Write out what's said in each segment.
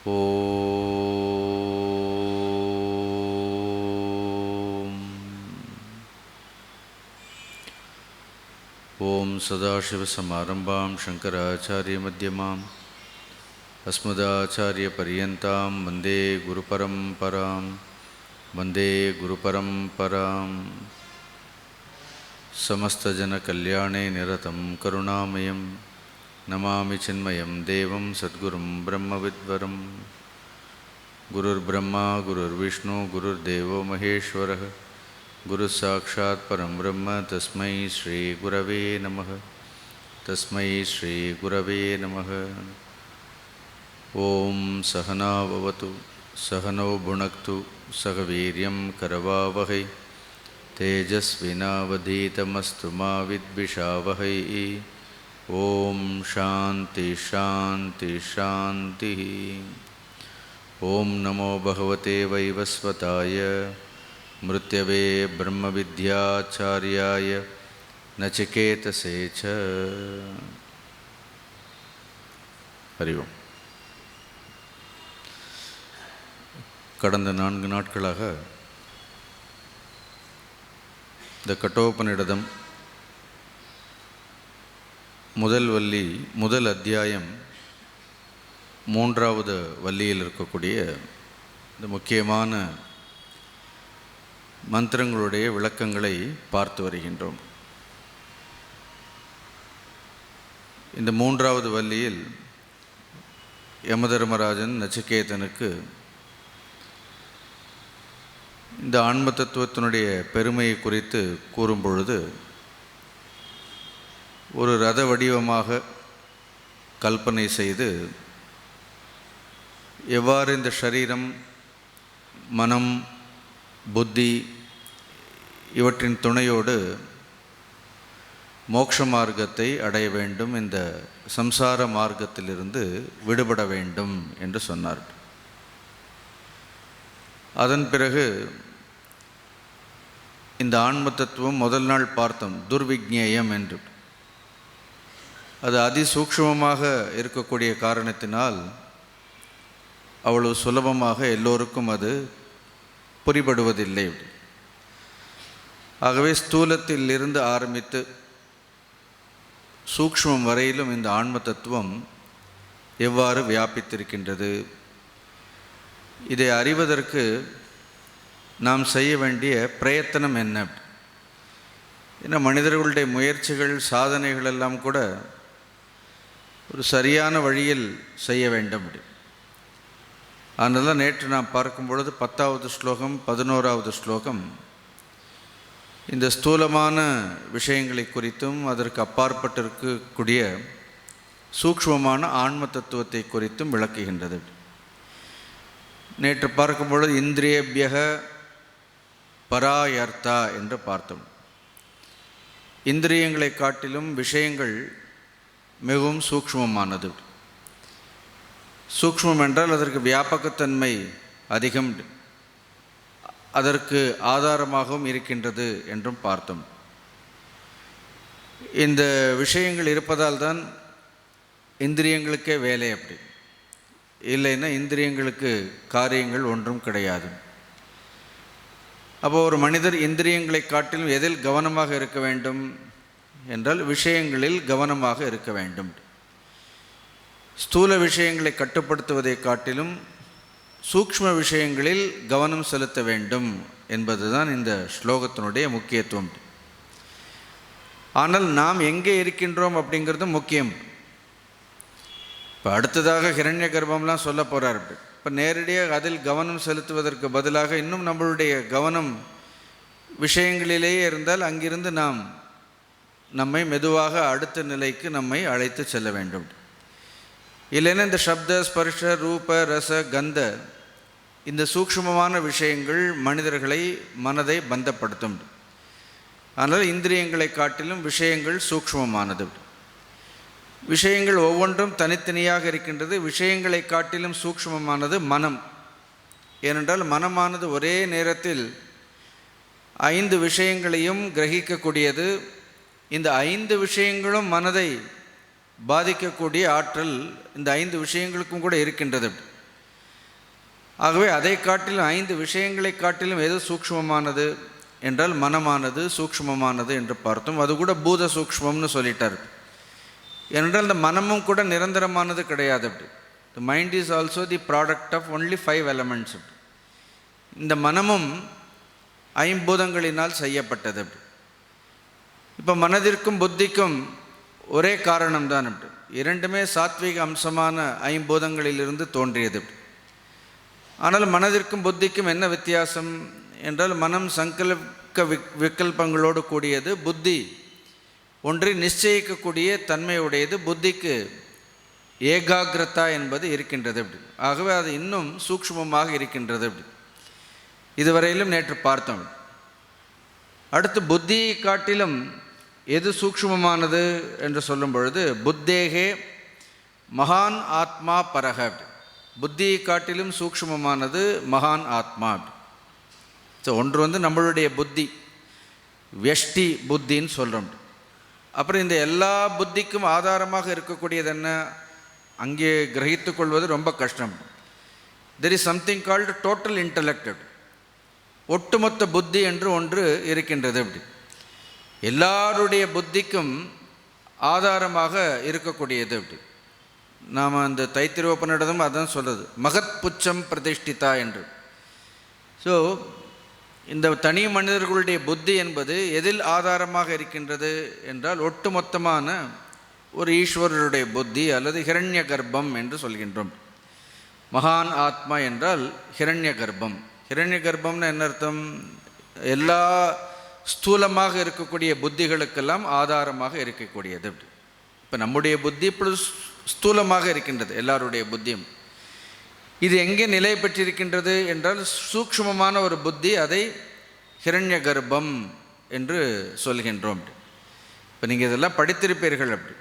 ஓம் சதாசிவசமாரம்பாம் சங்கராச்சாரியமத்யமாம் அஸ்மதாச்சாரியபர்யந்தாம் வந்தே குருபரம்பராம் சமஸ்தஜனகல்யாணே நிரதம் கருணாமயம் நமாமி சின்மயம் தேவம் சத்குரும் பிரம்மவித்வரம். குருர் பிரம்மா குருர் விஷ்ணு குருர் தேவோ மகேஸ்வரः குரு சாட்சாத் பரம் பிரம்ம தஸ்மை ஸ்ரீ குரவே நமः. ஓம் சகனா பவது சகனோ புனக்து சக வீர்யம் கரவாவஹை தேஜஸ்வினாவதீதமஸ்து மா வித்விஷாவஹை. ஓம் சாந்தி சாந்தி சாந்தி. ஓம் நமோ பகவதே வைவஸ்வதாய மிருத்யவே பிரம்மவித்யாச்சார்யாய நசிகேதசே ச. ஹரி ஓம். கடந்த 4 நாட்களாக இந்த கட்டோபனிடதம் முதல் அத்தியாயம் 3வது வள்ளியில் இருக்கக்கூடிய இந்த முக்கியமான மந்திரங்களுடைய விளக்கங்களை பார்த்து வருகின்றோம். இந்த 3வது வள்ளியில் யமதர்மராஜன் நச்சிகேதனுக்கு இந்த ஆன்ம தத்துவத்தினுடைய பெருமையை குறித்து கூறும் பொழுது ஒரு ரத வடிவமாக கல்பனை செய்து எவ்வாறு இந்த சரீரம், மனம், புத்தி இவற்றின் துணையோடு மோட்ச மார்க்கத்தை அடைய வேண்டும், இந்த சம்சார மார்க்கத்திலிருந்து விடுபட வேண்டும் என்று சொன்னார். அதன் பிறகு இந்த ஆன்ம தத்துவம் முதல் நாள் பார்த்தோம், துர்விக்ஞேயம் என்று. அது அதிசூக்ஷ்மமாக இருக்கக்கூடிய காரணத்தினால் அவ்வளவு சுலபமாக எல்லோருக்கும் அது புரிபடுவதில்லை. ஆகவே ஸ்தூலத்தில் இருந்து ஆரம்பித்து சூக்ஷ்மம் வரையிலும் இந்த ஆன்ம தத்துவம் எவ்வாறு வியாபித்திருக்கின்றது, இதை அறிவதற்கு நாம் செய்ய வேண்டிய பிரயத்தனம் என்ன? ஏன்னா மனிதர்களுடைய முயற்சிகள், சாதனைகள் எல்லாம் கூட ஒரு சரியான வழியில் செய்ய வேண்டும். அதனால நேற்று நாம் பார்க்கும் பொழுது 10வது ஸ்லோகம் 11வது ஸ்லோகம் இந்த ஸ்தூலமான விஷயங்களை குறித்தும் அதற்கு அப்பாற்பட்டிருக்கக்கூடிய சூக்ஷ்மமான ஆன்ம தத்துவத்தை குறித்தும் விளக்குகின்றது. நேற்று பார்க்கும் பொழுது இந்திரியபியக பராயர்த்தா என்று பார்த்தோம். இந்திரியங்களை காட்டிலும் விஷயங்கள் மிகவும் சூக்ஷ்மமானது. சூக்ஷ்மம் என்றால் அதற்கு வியாபகத்தன்மை அதிகம், அதற்கு ஆதாரமாகவும் இருக்கின்றது என்றும் பார்த்தோம். இந்த விஷயங்கள் இருப்பதால் தான் இந்திரியங்களுக்கே வேலை. அப்படி இல்லைன்னா இந்திரியங்களுக்கு காரியங்கள் ஒன்றும் கிடையாது. அப்போ ஒரு மனிதர் இந்திரியங்களை காட்டிலும் எதில் கவனமாக இருக்க வேண்டும் என்றால் விஷயங்களில் கவனமாக இருக்க வேண்டும். ஸ்தூல விஷயங்களை கட்டுப்படுத்துவதை காட்டிலும் சூக்ஷ்ம விஷயங்களில் கவனம் செலுத்த வேண்டும் என்பதுதான் இந்த ஸ்லோகத்தினுடைய முக்கியத்துவம். ஆனால் நாம் எங்கே இருக்கின்றோம் அப்படிங்கிறது முக்கியம். இப்போ அடுத்ததாக ஹிரண்ய கர்ப்பம்லாம் சொல்ல போகிறார். இப்போ நேரடியாக அதில் கவனம் செலுத்துவதற்கு பதிலாக இன்னும் நம்மளுடைய கவனம் விஷயங்களிலேயே இருந்தால் அங்கிருந்து நாம் நம்மை மெதுவாக அடுத்த நிலைக்கு நம்மை அழைத்து செல்ல வேண்டும். இல்லைன்னா இந்த சப்த, ஸ்பர்ஷ, ரூப, ரச, கந்த இந்த சூக்ஷ்மமான விஷயங்கள் மனிதர்களை, மனதை பந்தப்படுத்தும். அதனால் இந்திரியங்களை காட்டிலும் விஷயங்கள் சூக்ஷ்மமானது. விஷயங்கள் ஒவ்வொன்றும் தனித்தனியாக இருக்கின்றது. விஷயங்களை காட்டிலும் சூக்ஷ்மமானது மனம். ஏனென்றால் மனமானது ஒரே நேரத்தில் 5 விஷயங்களையும் கிரகிக்கக்கூடியது. இந்த 5 விஷயங்களும் மனதை பாதிக்கக்கூடிய ஆற்றல் இந்த 5 விஷயங்களுக்கும் கூட இருக்கின்றது. ஆகவே அதை காட்டிலும் 5 விஷயங்களை காட்டிலும் எது சூக்ஷ்மமானது என்றால் மனமானது சூக்ஷ்மமானது என்று பார்த்தோம். அது கூட பூத சூக்ஷ்மம்னு சொல்லிட்டார். ஏனென்றால் இந்த மனமும் கூட நிரந்தரமானது கிடையாது. அப்படி the mind is also the product of only 5 elements. இந்த மனமும் 5 பூதங்களினால் செய்யப்பட்டது. அப்படி இப்போ மனதிற்கும் புத்திக்கும் ஒரே காரணம்தான். அப்படி இரண்டுமே சாத்வீக அம்சமான 5 பூதங்களிலிருந்து தோன்றியது. ஆனால் மனதிற்கும் புத்திக்கும் என்ன வித்தியாசம் என்றால், மனம் சங்கல்ப விகல்பங்களோடு கூடியது, புத்தி ஒன்றை நிச்சயிக்கக்கூடிய தன்மையுடையது. புத்திக்கு ஏகாகிரதா என்பது இருக்கின்றது. அப்படி ஆகவே அது இன்னும் சூக்ஷ்மமாக இருக்கின்றது. அப்படி இதுவரையிலும் நேற்று பார்த்தோம். அடுத்து புத்தியை காட்டிலும் எது சூக்ஷ்மமானது என்று சொல்லும் பொழுது, புத்தேகே மகான் ஆத்மா பரக. புத்தியை காட்டிலும் சூக்ஷ்மமானது மகான் ஆத்மா. ஸோ ஒன்று நம்மளுடைய புத்தி, வியஷ்டி புத்தின்னு சொல்கிறோம். அப்புறம் இந்த எல்லா புத்திக்கும் ஆதாரமாக இருக்கக்கூடியது என்ன, அங்கே கிரகித்து கொள்வது ரொம்ப கஷ்டம். There is something called total intellect. ஒட்டுமொத்த புத்தி என்று ஒன்று இருக்கின்றது. அப்படி எல்லாருடைய புத்திக்கும் ஆதாரமாக இருக்கக்கூடியது. அப்படி நாம் அந்த தைத்திரோபனிடமும் அதான் சொல்கிறது, மகத் புச்சம் பிரதிஷ்டிதா என்று. ஸோ இந்த தனி மனிதர்களுடைய புத்தி என்பது எதில் ஆதாரமாக இருக்கின்றது என்றால், ஒட்டுமொத்தமான ஒரு ஈஸ்வரருடைய புத்தி அல்லது ஹிரண்ய கர்ப்பம் என்று சொல்கின்றோம். மகான் ஆத்மா என்றால் ஹிரண்ய கர்ப்பம். ஹிரண்ய கர்ப்பம்னு என்ன அர்த்தம்? எல்லா ஸ்தூலமாக இருக்கக்கூடிய புத்திகளுக்கெல்லாம் ஆதாரமாக இருக்கக்கூடியது. இப்போ நம்முடைய புத்தி இப்பொழுது ஸ்தூலமாக இருக்கின்றது, எல்லாருடைய புத்தியும். இது எங்கே நிலை பெற்றிருக்கின்றது என்றால், சூக்ஷ்மமான ஒரு புத்தி, அதை ஹிரண்ய கர்ப்பம் என்று சொல்கின்றோம். இப்போ நீங்கள் இதெல்லாம் படித்திருப்பீர்கள். அப்படி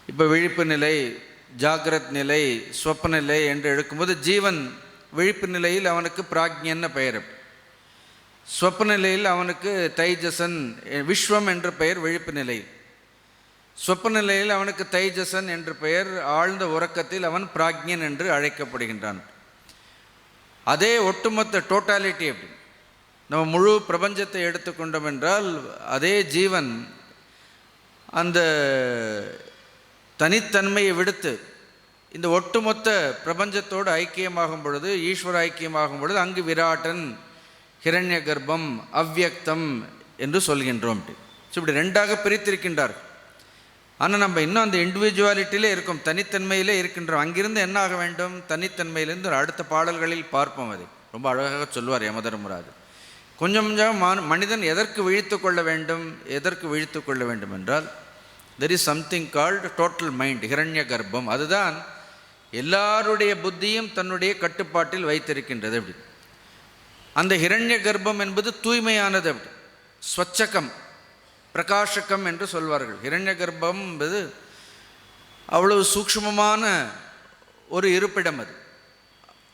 இப்போ விழிப்பு நிலை, ஜாகிரத் நிலை, ஸ்வப்ன நிலை என்று எடுக்கும்போது, ஜீவன் விழிப்பு நிலையில் அவனுக்கு பிராக்ஞன்னு பெயர். ஸ்வப்ன நிலையில் அவனுக்கு தைஜசன், விஸ்வம் என்ற பெயர் விழிப்பு நிலையில். ஸ்வப்ன நிலையில் அவனுக்கு தைஜசன் என்று பெயர், ஆழ்ந்த உறக்கத்தில் அவன் பிராக்ஞன் என்று அழைக்கப்படுகின்றான். அதே ஒட்டுமொத்த டோட்டாலிட்டி. அப்படி நம்ம முழு பிரபஞ்சத்தை எடுத்துக்கொண்டோம் என்றால், அதே ஜீவன் அந்த தனித்தன்மையை விடுத்து இந்த ஒட்டுமொத்த பிரபஞ்சத்தோடு ஐக்கியமாகும் பொழுது, ஈஸ்வர ஐக்கியமாகும் பொழுது, அங்கு விராட்டன், ஹிரண்ய கர்ப்பம், அவ்யக்தம் என்று சொல்கின்றோம். ஸோ இப்படி ரெண்டாக பிரித்திருக்கின்றார். ஆனால் நம்ம இன்னும் அந்த இண்டிவிஜுவாலிட்டியிலே இருக்கோம், தனித்தன்மையிலே இருக்கின்றோம். அங்கிருந்து என்ன ஆக வேண்டும்? தனித்தன்மையிலிருந்து அடுத்த பாடல்களில் பார்ப்போம். அதை ரொம்ப அழகாக சொல்வார் யமதர்மராஜ். கொஞ்சம் கொஞ்சம் மனிதன் எதற்கு விழித்து கொள்ள வேண்டும், எதற்கு விழித்து கொள்ள வேண்டும் என்றால், there is something called total mind, ஹிரண்ய கர்ப்பம். அதுதான் எல்லாருடைய புத்தியும் தன்னுடைய கட்டுப்பாட்டில் வைத்திருக்கின்றது. அப்படி அந்த ஹிரண்ய கர்ப்பம் என்பது தூய்மையானது. அப்படி ஸ்வச்சகம், பிரகாஷகம் என்று சொல்வார்கள். ஹிரண்ய கர்ப்பம் என்பது அவ்வளவு சூக்ஷ்மமான ஒரு இருப்பிடம்.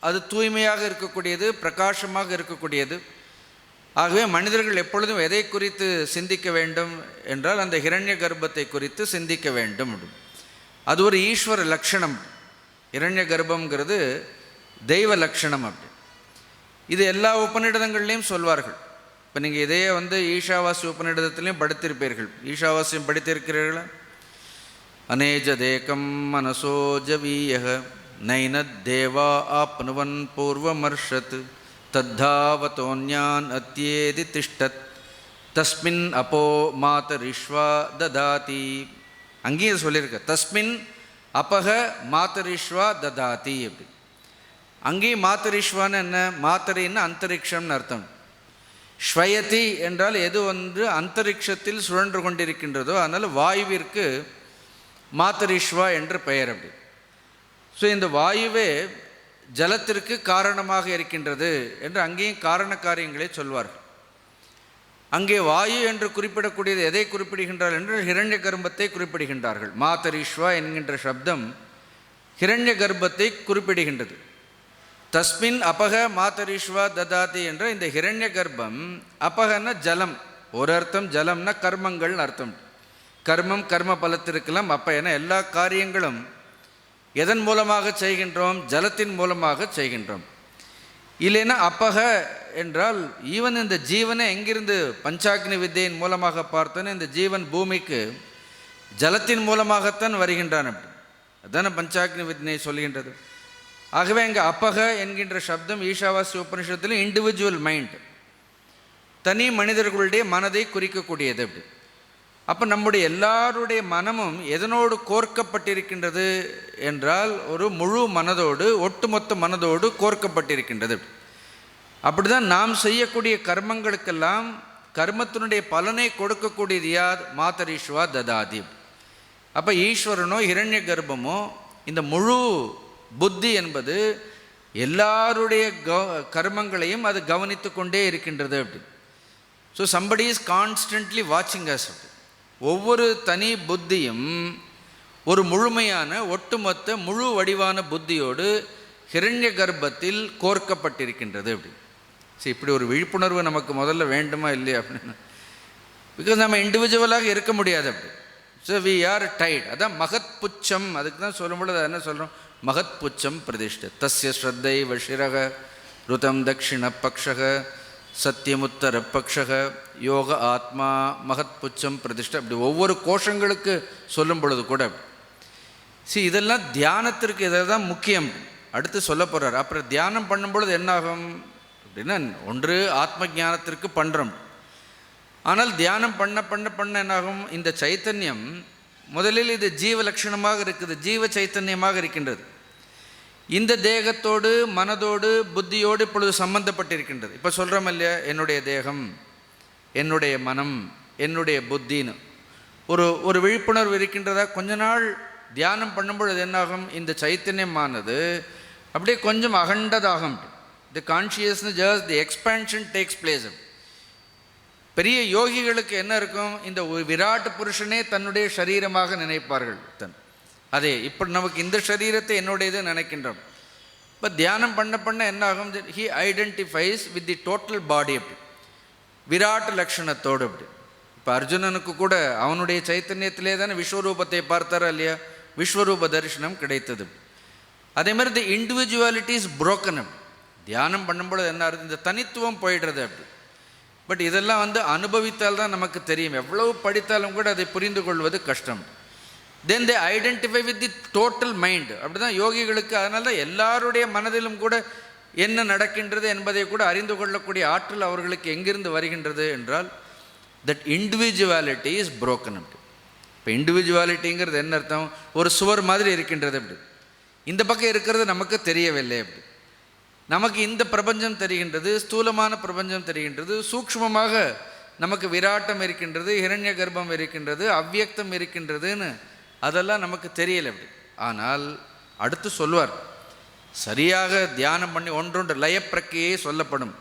அது தூய்மையாக இருக்கக்கூடியது, பிரகாசமாக இருக்கக்கூடியது. ஆகவே மனிதர்கள் எப்பொழுதும் எதை குறித்து சிந்திக்க வேண்டும் என்றால், அந்த ஹிரண்ய கர்ப்பத்தை குறித்து சிந்திக்க வேண்டும். அது ஒரு ஈஸ்வர லட்சணம். ஹிரண்ய கர்ப்பங்கிறது தெய்வ லட்சணம். அப்படி இது எல்லா உபநிடதங்கள்லேயும் சொல்வார்கள். இப்போ நீங்கள் இதையே ஈஷாவாசி உபநிடதத்திலையும் படித்திருப்பீர்கள். ஈஷாவாசியம் படித்திருக்கிறீர்களா? அநேஜதேகம் மனசோ ஜவீயக நைனத் தேவா ஆப்னுவன் பூர்வமர்ஷத் தத்தாவதோன்யான் அத்யேதி திஷ்டத் தஸ்மின் அப்போ மாதரிஷ்வா ததாதி. அங்கேயும் சொல்லியிருக்க, தஸ்மின் அப்பக மாதரிஷ்வா ததாதி. அப்படி அங்கேயும் மாத்தரிஷ்வான்னு என்ன? மாத்தரின்னு அந்தரிக்ஷம்னு அர்த்தம். ஸ்வயதி என்றால் எது அந்தரிக்ஷத்தில் சுழன்று கொண்டிருக்கின்றதோ, அதனால் வாயுவிற்கு மாத்தரிஷ்வா என்று பெயர். அப்படி ஸோ இந்த வாயுவே ஜலத்திற்கு காரணமாக இருக்கின்றது என்று அங்கேயும் காரண காரியங்களை சொல்வார்கள். அங்கே வாயு என்று குறிப்பிடக்கூடியது எதை குறிப்பிடுகின்றார்கள் என்று ஹிரண்ய கர்ப்பத்தை குறிப்பிடுகின்றார்கள். மாத்தரிஷ்வா என்கின்ற சப்தம் ஹிரண்ய கர்ப்பத்தை குறிப்பிடுகின்றது. தஸ்மின் அபக மாத்தரிஷ்வா ததாதி என்ற இந்த ஹிரண்ய கர்ப்பம், அபகன ஜலம், ஒரு அர்த்தம் ஜலம்னா கர்மங்கள்னு அர்த்தம். கர்மம் கர்ம பலத்திருக்கலாம். அப்போ என எல்லா காரியங்களும் எதன் மூலமாக செய்கின்றோம்? ஜலத்தின் மூலமாக செய்கின்றோம். இல்லைன்னா அப்பக என்றால் ஈவன் இந்த ஜீவனை எங்கிருந்து பஞ்சாக்னி வித்தையின் மூலமாக பார்த்தோன்னு இந்த ஜீவன் பூமிக்கு ஜலத்தின் மூலமாகத்தான் வருகின்றான். அப்படி அதுதானே பஞ்சாக்னி வித்தை சொல்கின்றது. ஆகவே இங்கே அப்பக என்கின்ற சப்தம் ஈஷாவாஸ்ய உபனிஷத்தில் இண்டிவிஜுவல் மைண்ட், தனி மனிதர்களுடைய மனதை குறிக்கக்கூடியது. அப்படி அப்போ நம்முடைய எல்லாருடைய மனமும் எதனோடு கோர்க்கப்பட்டிருக்கின்றது என்றால் ஒரு முழு மனதோடு, ஒட்டுமொத்த மனதோடு கோர்க்கப்பட்டிருக்கின்றது. அப்படி தான் நாம் செய்யக்கூடிய கர்மங்களுக்கெல்லாம் கர்மத்தினுடைய பலனை கொடுக்கக்கூடியது யார்? மாதரீஸ்வா ததாதி. அப்போ ஈஸ்வரனோ ஹிரண்ய கர்ப்பமோ இந்த முழு புத்தி என்பது எல்லாருடைய கர்மங்களையும் அது கவனித்து கொண்டே இருக்கின்றது. அப்படி ஸோ சம்படி இஸ் கான்ஸ்டன்ட்லி வாட்சிங் அஸ். ஒவ்வொரு தனி புத்தியும் ஒரு முழுமையான ஒட்டுமொத்த முழு வடிவான புத்தியோடு ஹிரண்ய கர்ப்பத்தில் கோர்க்கப்பட்டிருக்கின்றது. அப்படி சரி, இப்படி ஒரு விழிப்புணர்வு நமக்கு முதல்ல வேண்டுமா இல்லையா அப்படின்னு. பிகாஸ் நம்ம இண்டிவிஜுவலாக இருக்க முடியாது. அப்படி ஸோ வி ஆர் டைட். அதான் மகத் புச்சம். அதுக்கு தான் சொல்லும்பொழுது என்ன சொல்கிறோம்? மகத் புச்சம் பிரதிஷ்ட தஸ்ய ஸ்ரத்தை வஷிரக ருதம் தக்ஷிண பக்ஷக சத்தியமுத்தர பக்ஷக யோக ஆத்மா மகத் புச்சம் பிரதிஷ்டை. அப்படி ஒவ்வொரு கோஷங்களுக்கு சொல்லும் பொழுது கூட இதெல்லாம் தியானத்திற்கு இதை தான் முக்கியம். அடுத்து சொல்ல போகிறார். அப்புறம் தியானம் பண்ணும் பொழுது என்னாகும் அப்படின்னா, ஒன்று ஆத்ம ஞானத்திற்கு பண்ணுறோம். ஆனால் தியானம் பண்ண பண்ண பண்ண என்னாகும்? இந்த சைத்தன்யம் முதலில் இது ஜீவ லட்சணமாக இருக்குது, ஜீவ சைத்தன்யமாக இருக்கின்றது. இந்த தேகத்தோடு மனதோடு புத்தியோடு இப்பொழுது சம்பந்தப்பட்டிருக்கின்றது. இப்போ சொல்கிறோம் இல்லையா, என்னுடைய தேகம், என்னுடைய மனம், என்னுடைய புத்தின்னு ஒரு விழிப்புணர்வு இருக்கின்றதா? கொஞ்ச நாள் தியானம் பண்ணும்பொழுது என்னாகும்? இந்த சைத்தன்யமானது அப்படியே கொஞ்சம் அகண்டதாகும். The consciousness just the expansion takes place. பெரிய யோகிகளுக்கு என்ன இருக்கும்? இந்த விராட் புருஷனே தன்னுடைய சரீரமாக நினைப்பார்கள். அதே இப்போ நமக்கு இந்த சரீரத்தை என்னுடையது நினைக்கின்றோம். இப்போ தியானம் பண்ண பண்ண என்ன ஆகும்? He identifies with the total பாடி. அப்படி விராட் லக்ஷணத்தோடு. அப்படி இப்போ அர்ஜுனனுக்கு கூட அவனுடைய சைத்தன்யத்திலே தானே விஸ்வரூபத்தை பார்த்தாரா இல்லையா? விஸ்வரூப தரிசனம் கிடைத்தது. அதே மாதிரி தி இண்டிவிஜுவாலிட்டி இஸ் புரோக்கன். தியானம் பண்ணும்பொழுது என்ன ஆகுது? இந்த தனித்துவம் போயிடுறது. அப்படி பட் இதெல்லாம் அனுபவித்தால் தான் நமக்கு தெரியும். எவ்வளவு படித்தாலும் கூட அதை புரிந்து கொள்வது கஷ்டம். Then they identify with the total mind. அப்படி தான் யோகிகளுக்கு. அதனால தான் எல்லாருடைய மனதிலும் கூட என்ன நடக்கின்றது என்பதை கூட அறிந்து கொள்ளக்கூடிய ஆற்றல் அவர்களுக்கு எங்கிருந்து வருகின்றது என்றால், தட் இண்டிவிஜுவாலிட்டி இஸ் புரோக்கன். அப்படி இப்போ இண்டிவிஜுவாலிட்டிங்கிறது என்ன அர்த்தம்? ஒரு சுவர் மாதிரி இருக்கின்றது. அப்படி இந்த பக்கம் இருக்கிறது நமக்கு தெரியவில்லை. அப்படி நமக்கு இந்த பிரபஞ்சம் தெரிகின்றது, ஸ்தூலமான பிரபஞ்சம் தெரிகின்றது, சூக்ஷ்மமாக நமக்கு விராட்டம் இருக்கின்றது, ஹிரண்ய கர்ப்பம் இருக்கின்றது, அவ்வியக்தம் இருக்கின்றதுன்னு அதெல்லாம் நமக்கு தெரியலை. அப்படி ஆனால் அடுத்து சொல்வார், சரியாக தியானம் பண்ணி ஒன்றொன்று லயப்பிரக்கியை சொல்லப்படும்.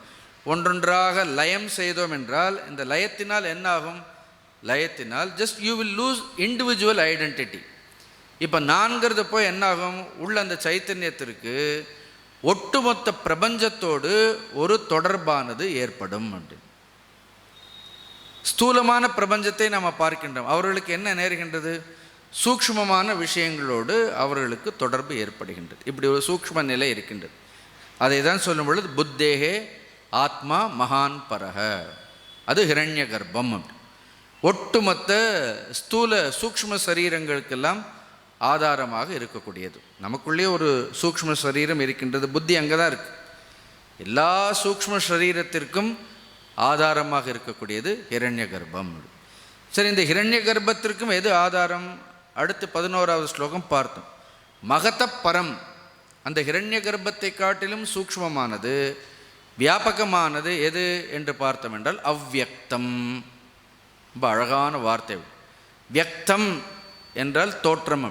ஒன்றொன்றாக லயம் செய்தோம் என்றால் இந்த லயத்தினால் என்ன ஆகும்? லயத்தினால் just you will lose individual identity. இப்போ நான்கிறது போய் என்னாகும்? உள்ள அந்த சைத்தன்யத்திற்கு ஒட்டுமொத்த பிரபஞ்சத்தோடு ஒரு தொடர்பானது ஏற்படும். அப்படி ஸ்தூலமான பிரபஞ்சத்தை நாம் பார்க்கின்றோம். அவர்களுக்கு என்ன நேருகின்றது? சூக்ஷ்மமான விஷயங்களோடு அவர்களுக்கு தொடர்பு ஏற்படுகின்றது. இப்படி ஒரு சூக்ஷ்ம நிலை இருக்கின்றது. அதை தான் சொல்லும் பொழுது புத்தேகே ஆத்மா மகான் பரக, அது ஹிரண்ய கர்ப்பம். ஒட்டுமொத்த ஸ்தூல சூக்ஷ்ம சரீரங்களுக்கெல்லாம் ஆதாரமாக இருக்கக்கூடியது. நமக்குள்ளே ஒரு சூக்ஷ்ம சரீரம் இருக்கின்றது, புத்தி அங்கே தான் இருக்குது. எல்லா சூக்ஷ்ம சரீரத்திற்கும் ஆதாரமாக இருக்கக்கூடியது ஹிரண்ய கர்ப்பம். சரி, இந்த ஹிரண்ய கர்ப்பத்திற்கும் எது ஆதாரம்? அடுத்து 11வது ஸ்லோகம் பார்த்தோம். மகத பரம், அந்த ஹிரண்ய கர்ப்பத்தை காட்டிலும் சூக்ஷ்மமானது, வியாபகமானது எது என்று பார்த்தோம் என்றால் அவ்வியக்தம். ரொம்ப அழகான வார்த்தை. வியக்தம் என்றால் தோற்றம்.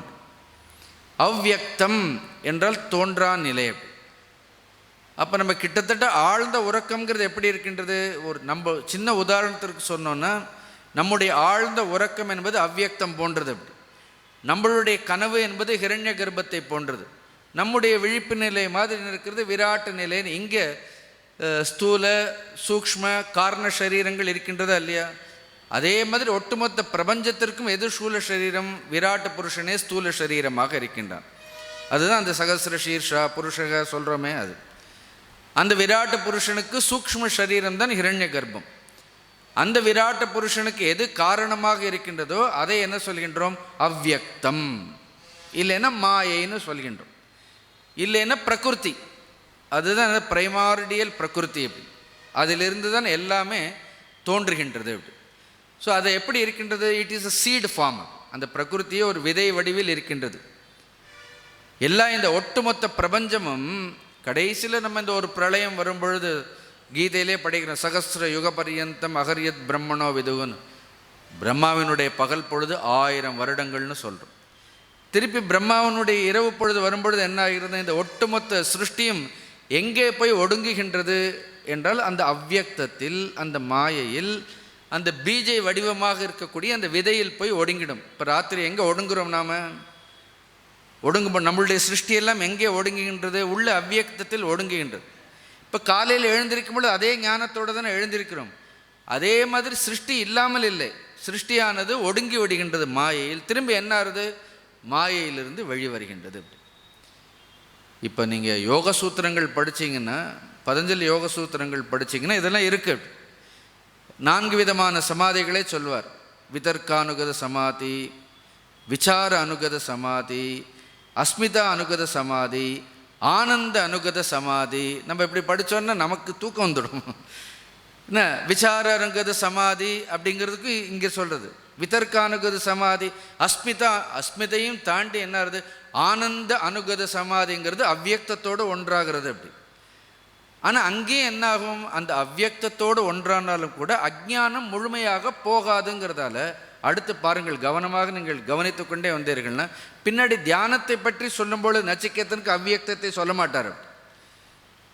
அவ்வியக்தம் என்றால் தோன்றா நிலை. அப்போ நம்ம கிட்டத்தட்ட ஆழ்ந்த உறக்கம்ங்கிறது எப்படி இருக்கின்றது? நம்ம சின்ன உதாரணத்திற்கு சொன்னோன்னா, நம்முடைய ஆழ்ந்த உறக்கம் என்பது அவ்வியக்தம் போன்றது. அப்படி நம்மளுடைய கனவு என்பது ஹிரண்ய கர்ப்பத்தை போன்றது. நம்முடைய விழிப்பு நிலை மாதிரி இருக்கிறது விராட்டு நிலைன்னு. இங்கே ஸ்தூல சூக்ஷ்ம காரண சரீரங்கள் இருக்கின்றதா இல்லையா? அதே மாதிரி ஒட்டுமொத்த பிரபஞ்சத்திற்கும் எது ஸ்தூல சரீரம்? விராட்டு புருஷனே ஸ்தூல சரீரமாக இருக்கின்றான். அதுதான் அந்த சகசிர சீர்ஷா புருஷக சொல்கிறோமே அது. அந்த விராட்ட புருஷனுக்கு சூக்ஷ்ம சரீரம் தான் ஹிரண்ய கர்ப்பம். அந்த விராட்ட புருஷனுக்கு எது காரணமாக இருக்கின்றதோ அதை என்ன சொல்கின்றோம்? அவ்யக்தம், இல்லைன்னா மாயைன்னு சொல்கின்றோம், இல்லைன்னா பிரகிருதி. அதுதான் பிரைமார்டியல் பிரகிருதி. அப்படி அதிலிருந்து தான் எல்லாமே தோன்றுகின்றது. அப்படி ஸோ அதை எப்படி இருக்கின்றது? It is a seed form. அந்த பிரகிருத்தியே ஒரு விதை வடிவில் இருக்கின்றது. எல்லா இந்த ஒட்டுமொத்த பிரபஞ்சமும் கடைசியில் நம்ம இந்த ஒரு பிரளயம் வரும்பொழுது கீதையிலே படிக்கிறோம், சகஸ்ர யுக பரியந்தம் அகரியத் பிரம்மணோ விதுகுன்னு. பிரம்மாவினுடைய பகல் பொழுது 1000 வருடங்கள்னு சொல்கிறோம். திருப்பி பிரம்மாவினுடைய இரவு பொழுது வரும்பொழுது என்ன ஆகிறது? இந்த ஒட்டுமொத்த சிருஷ்டியும் எங்கே போய் ஒடுங்குகின்றது என்றால் அந்த அவ்யக்தத்தில், அந்த மாயையில், அந்த பீஜை வடிவமாக இருக்கக்கூடிய அந்த விதையில் போய் ஒடுங்கிடும். இப்போ ராத்திரி எங்கே ஒடுங்குறோம்? நாம் ஒடுங்கும் நம்மளுடைய சிருஷ்டியெல்லாம் எங்கே ஒடுங்குகின்றது? உள்ள அவ்யக்தத்தில் ஒடுங்குகின்றது. இப்போ காலையில் எழுந்திருக்கும் பொழுது அதே ஞானத்தோடு தானே எழுந்திருக்கிறோம். அதே மாதிரி சிருஷ்டி இல்லாமல் இல்லை. சிருஷ்டியானது ஒடுங்கி விடுகின்றது மாயையில். திரும்பி என்ன ஆகுது? மாயையிலிருந்து வழி வருகின்றது. இப்போ நீங்கள் யோக சூத்திரங்கள் படிச்சிங்கன்னா, பதஞ்சலி யோக சூத்திரங்கள் படிச்சிங்கன்னா இதெல்லாம் இருக்குது. 4 விதமான சமாதிகளே சொல்வார். விதர்க்கானுகத சமாதி, விசார அனுகத சமாதி, அஸ்மிதா அனுகத சமாதி, ஆனந்த அனுகத சமாதி. நம்ம இப்படி படித்தோன்னா நமக்கு தூக்கம் வந்துடும். என்ன விசார அனுகத சமாதி அப்படிங்கிறதுக்கு இங்கே சொல்கிறது விதர்க்க அனுகத சமாதி. அஸ்மிதையும் தாண்டி என்ன ஆகுது? ஆனந்த அனுகத சமாதிங்கிறது அவ்யக்தத்தோடு ஒன்றாகிறது. அப்படி ஆனால் அங்கேயும் என்ன ஆகும்? அந்த அவ்யக்தத்தோடு ஒன்றானாலும் கூட அஜ்ஞானம் முழுமையாக போகாதுங்கிறதால அடுத்து பாருங்கள், கவனமாக நீங்கள் கவனித்து கொண்டே வந்தீர்கள்னா பின்னாடி தியானத்தை பற்றி சொல்லும்பொழுது நச்சிகேதனுக்கு அவ்யக்தத்தை சொல்ல மாட்டார்.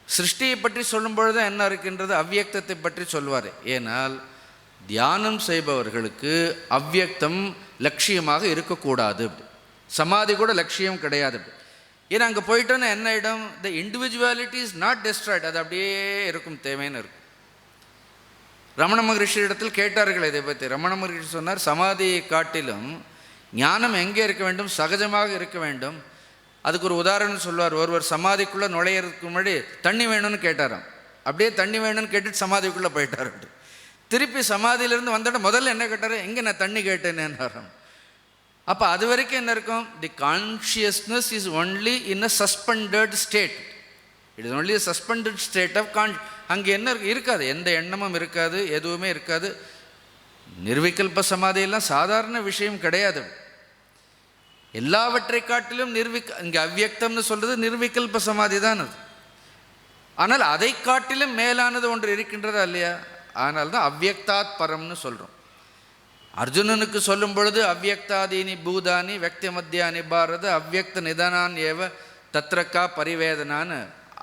சிருஷ்டியை பற்றி சொல்லும்பொழுது என்ன இருக்கின்றது? அவ்யக்தத்தை பற்றி சொல்வார். ஏனால் தியானம் செய்பவர்களுக்கு அவ்யக்தம் லட்சியமாக இருக்கக்கூடாது. சமாதி கூட லட்சியம் கிடையாது. ஏன்னா அங்கே போயிட்டோன்னா என்ன ஆகிடும்? த இண்டிவிஜுவாலிட்டி இஸ் நாட் டெஸ்ட்ராய்ட். அது அப்படியே இருக்கும், தேவைன்னு இருக்கும். ரமண மகரிஷி இடத்தில் கேட்டார்கள் இதை பற்றி. ரமண மகரிஷி சொன்னார், சமாதியை காட்டிலும் ஞானம் எங்கே இருக்க வேண்டும்? சகஜமாக இருக்க வேண்டும். அதுக்கு ஒரு உதாரணம் சொல்வார். ஒருவர் சமாதிக்குள்ளே நுழையிறதுக்கு முன்னாடி தண்ணி வேணும்னு கேட்டாராம். அப்படியே தண்ணி வேணும்னு கேட்டுட்டு சமாதிக்குள்ளே போயிட்டார். திருப்பி சமாதியிலேருந்து வந்துட்டு முதல்ல என்ன கேட்டார்? எங்கே நான் தண்ணி கேட்டேன்னு. அப்போ அது வரைக்கும் என்ன இருக்கும்? The consciousness is only in a suspended state. It is only a suspended state of அங்கே என்ன இருக்காது, எந்த எண்ணமும் இருக்காது, எதுவுமே இருக்காது. நிர்விகல்ப சமாதியெல்லாம் சாதாரண விஷயம் கிடையாது. எல்லாவற்றை காட்டிலும் இங்கே அவ்யக்தம்னு சொல்கிறது நிர்விகல்ப சமாதி தான் அது. ஆனால் அதை காட்டிலும் மேலானது ஒன்று இருக்கின்றதா இல்லையா? அதனால தான் அவ்யக்தாத் பரம்னு சொல்கிறோம். அர்ஜுனனுக்கு சொல்லும் பொழுது அவ்யக்தாதீனி பூதானி வியக்த மத்தியானி பாரத அவ்யக்த நிதானான் ஏவ தத்ரக்கா பரிவேதனான்னு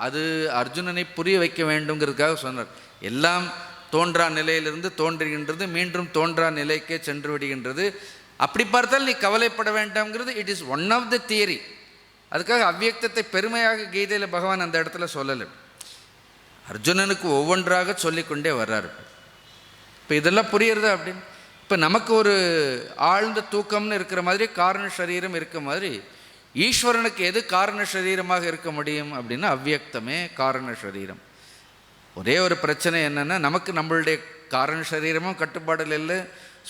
அது அர்ஜுனனை புரிய வைக்க வேண்டுங்கிறதுக்காக சொன்னார். எல்லாம் தோன்றா நிலையிலிருந்து தோன்றுகின்றது, மீண்டும் தோன்றா நிலைக்கே சென்று விடுகின்றது. அப்படி பார்த்தால் நீ கவலைப்பட வேண்டாம்ங்கிறது it is one of the theory. அதுக்காக அவ்யக்தத்தை பெருமையாக கீதையில் பகவான் அந்த இடத்துல சொல்லலை. அர்ஜுனனுக்கு ஒவ்வொன்றாக சொல்லிக்கொண்டே வர்றாரு. இப்போ இதெல்லாம் புரியுறதா அப்படின்னு? இப்போ நமக்கு ஒரு ஆழ்ந்த தூக்கம்னு இருக்கிற மாதிரி காரண சரீரம் இருக்க மாதிரி ஈஸ்வரனுக்கு எது காரண சரீரமாக இருக்க முடியும் அப்படின்னா அவ்யக்தமே காரண சரீரம். ஒரே ஒரு பிரச்சனை என்னென்னா, நமக்கு நம்மளுடைய காரண சரீரமும் கட்டுப்பாடில் இல்லை,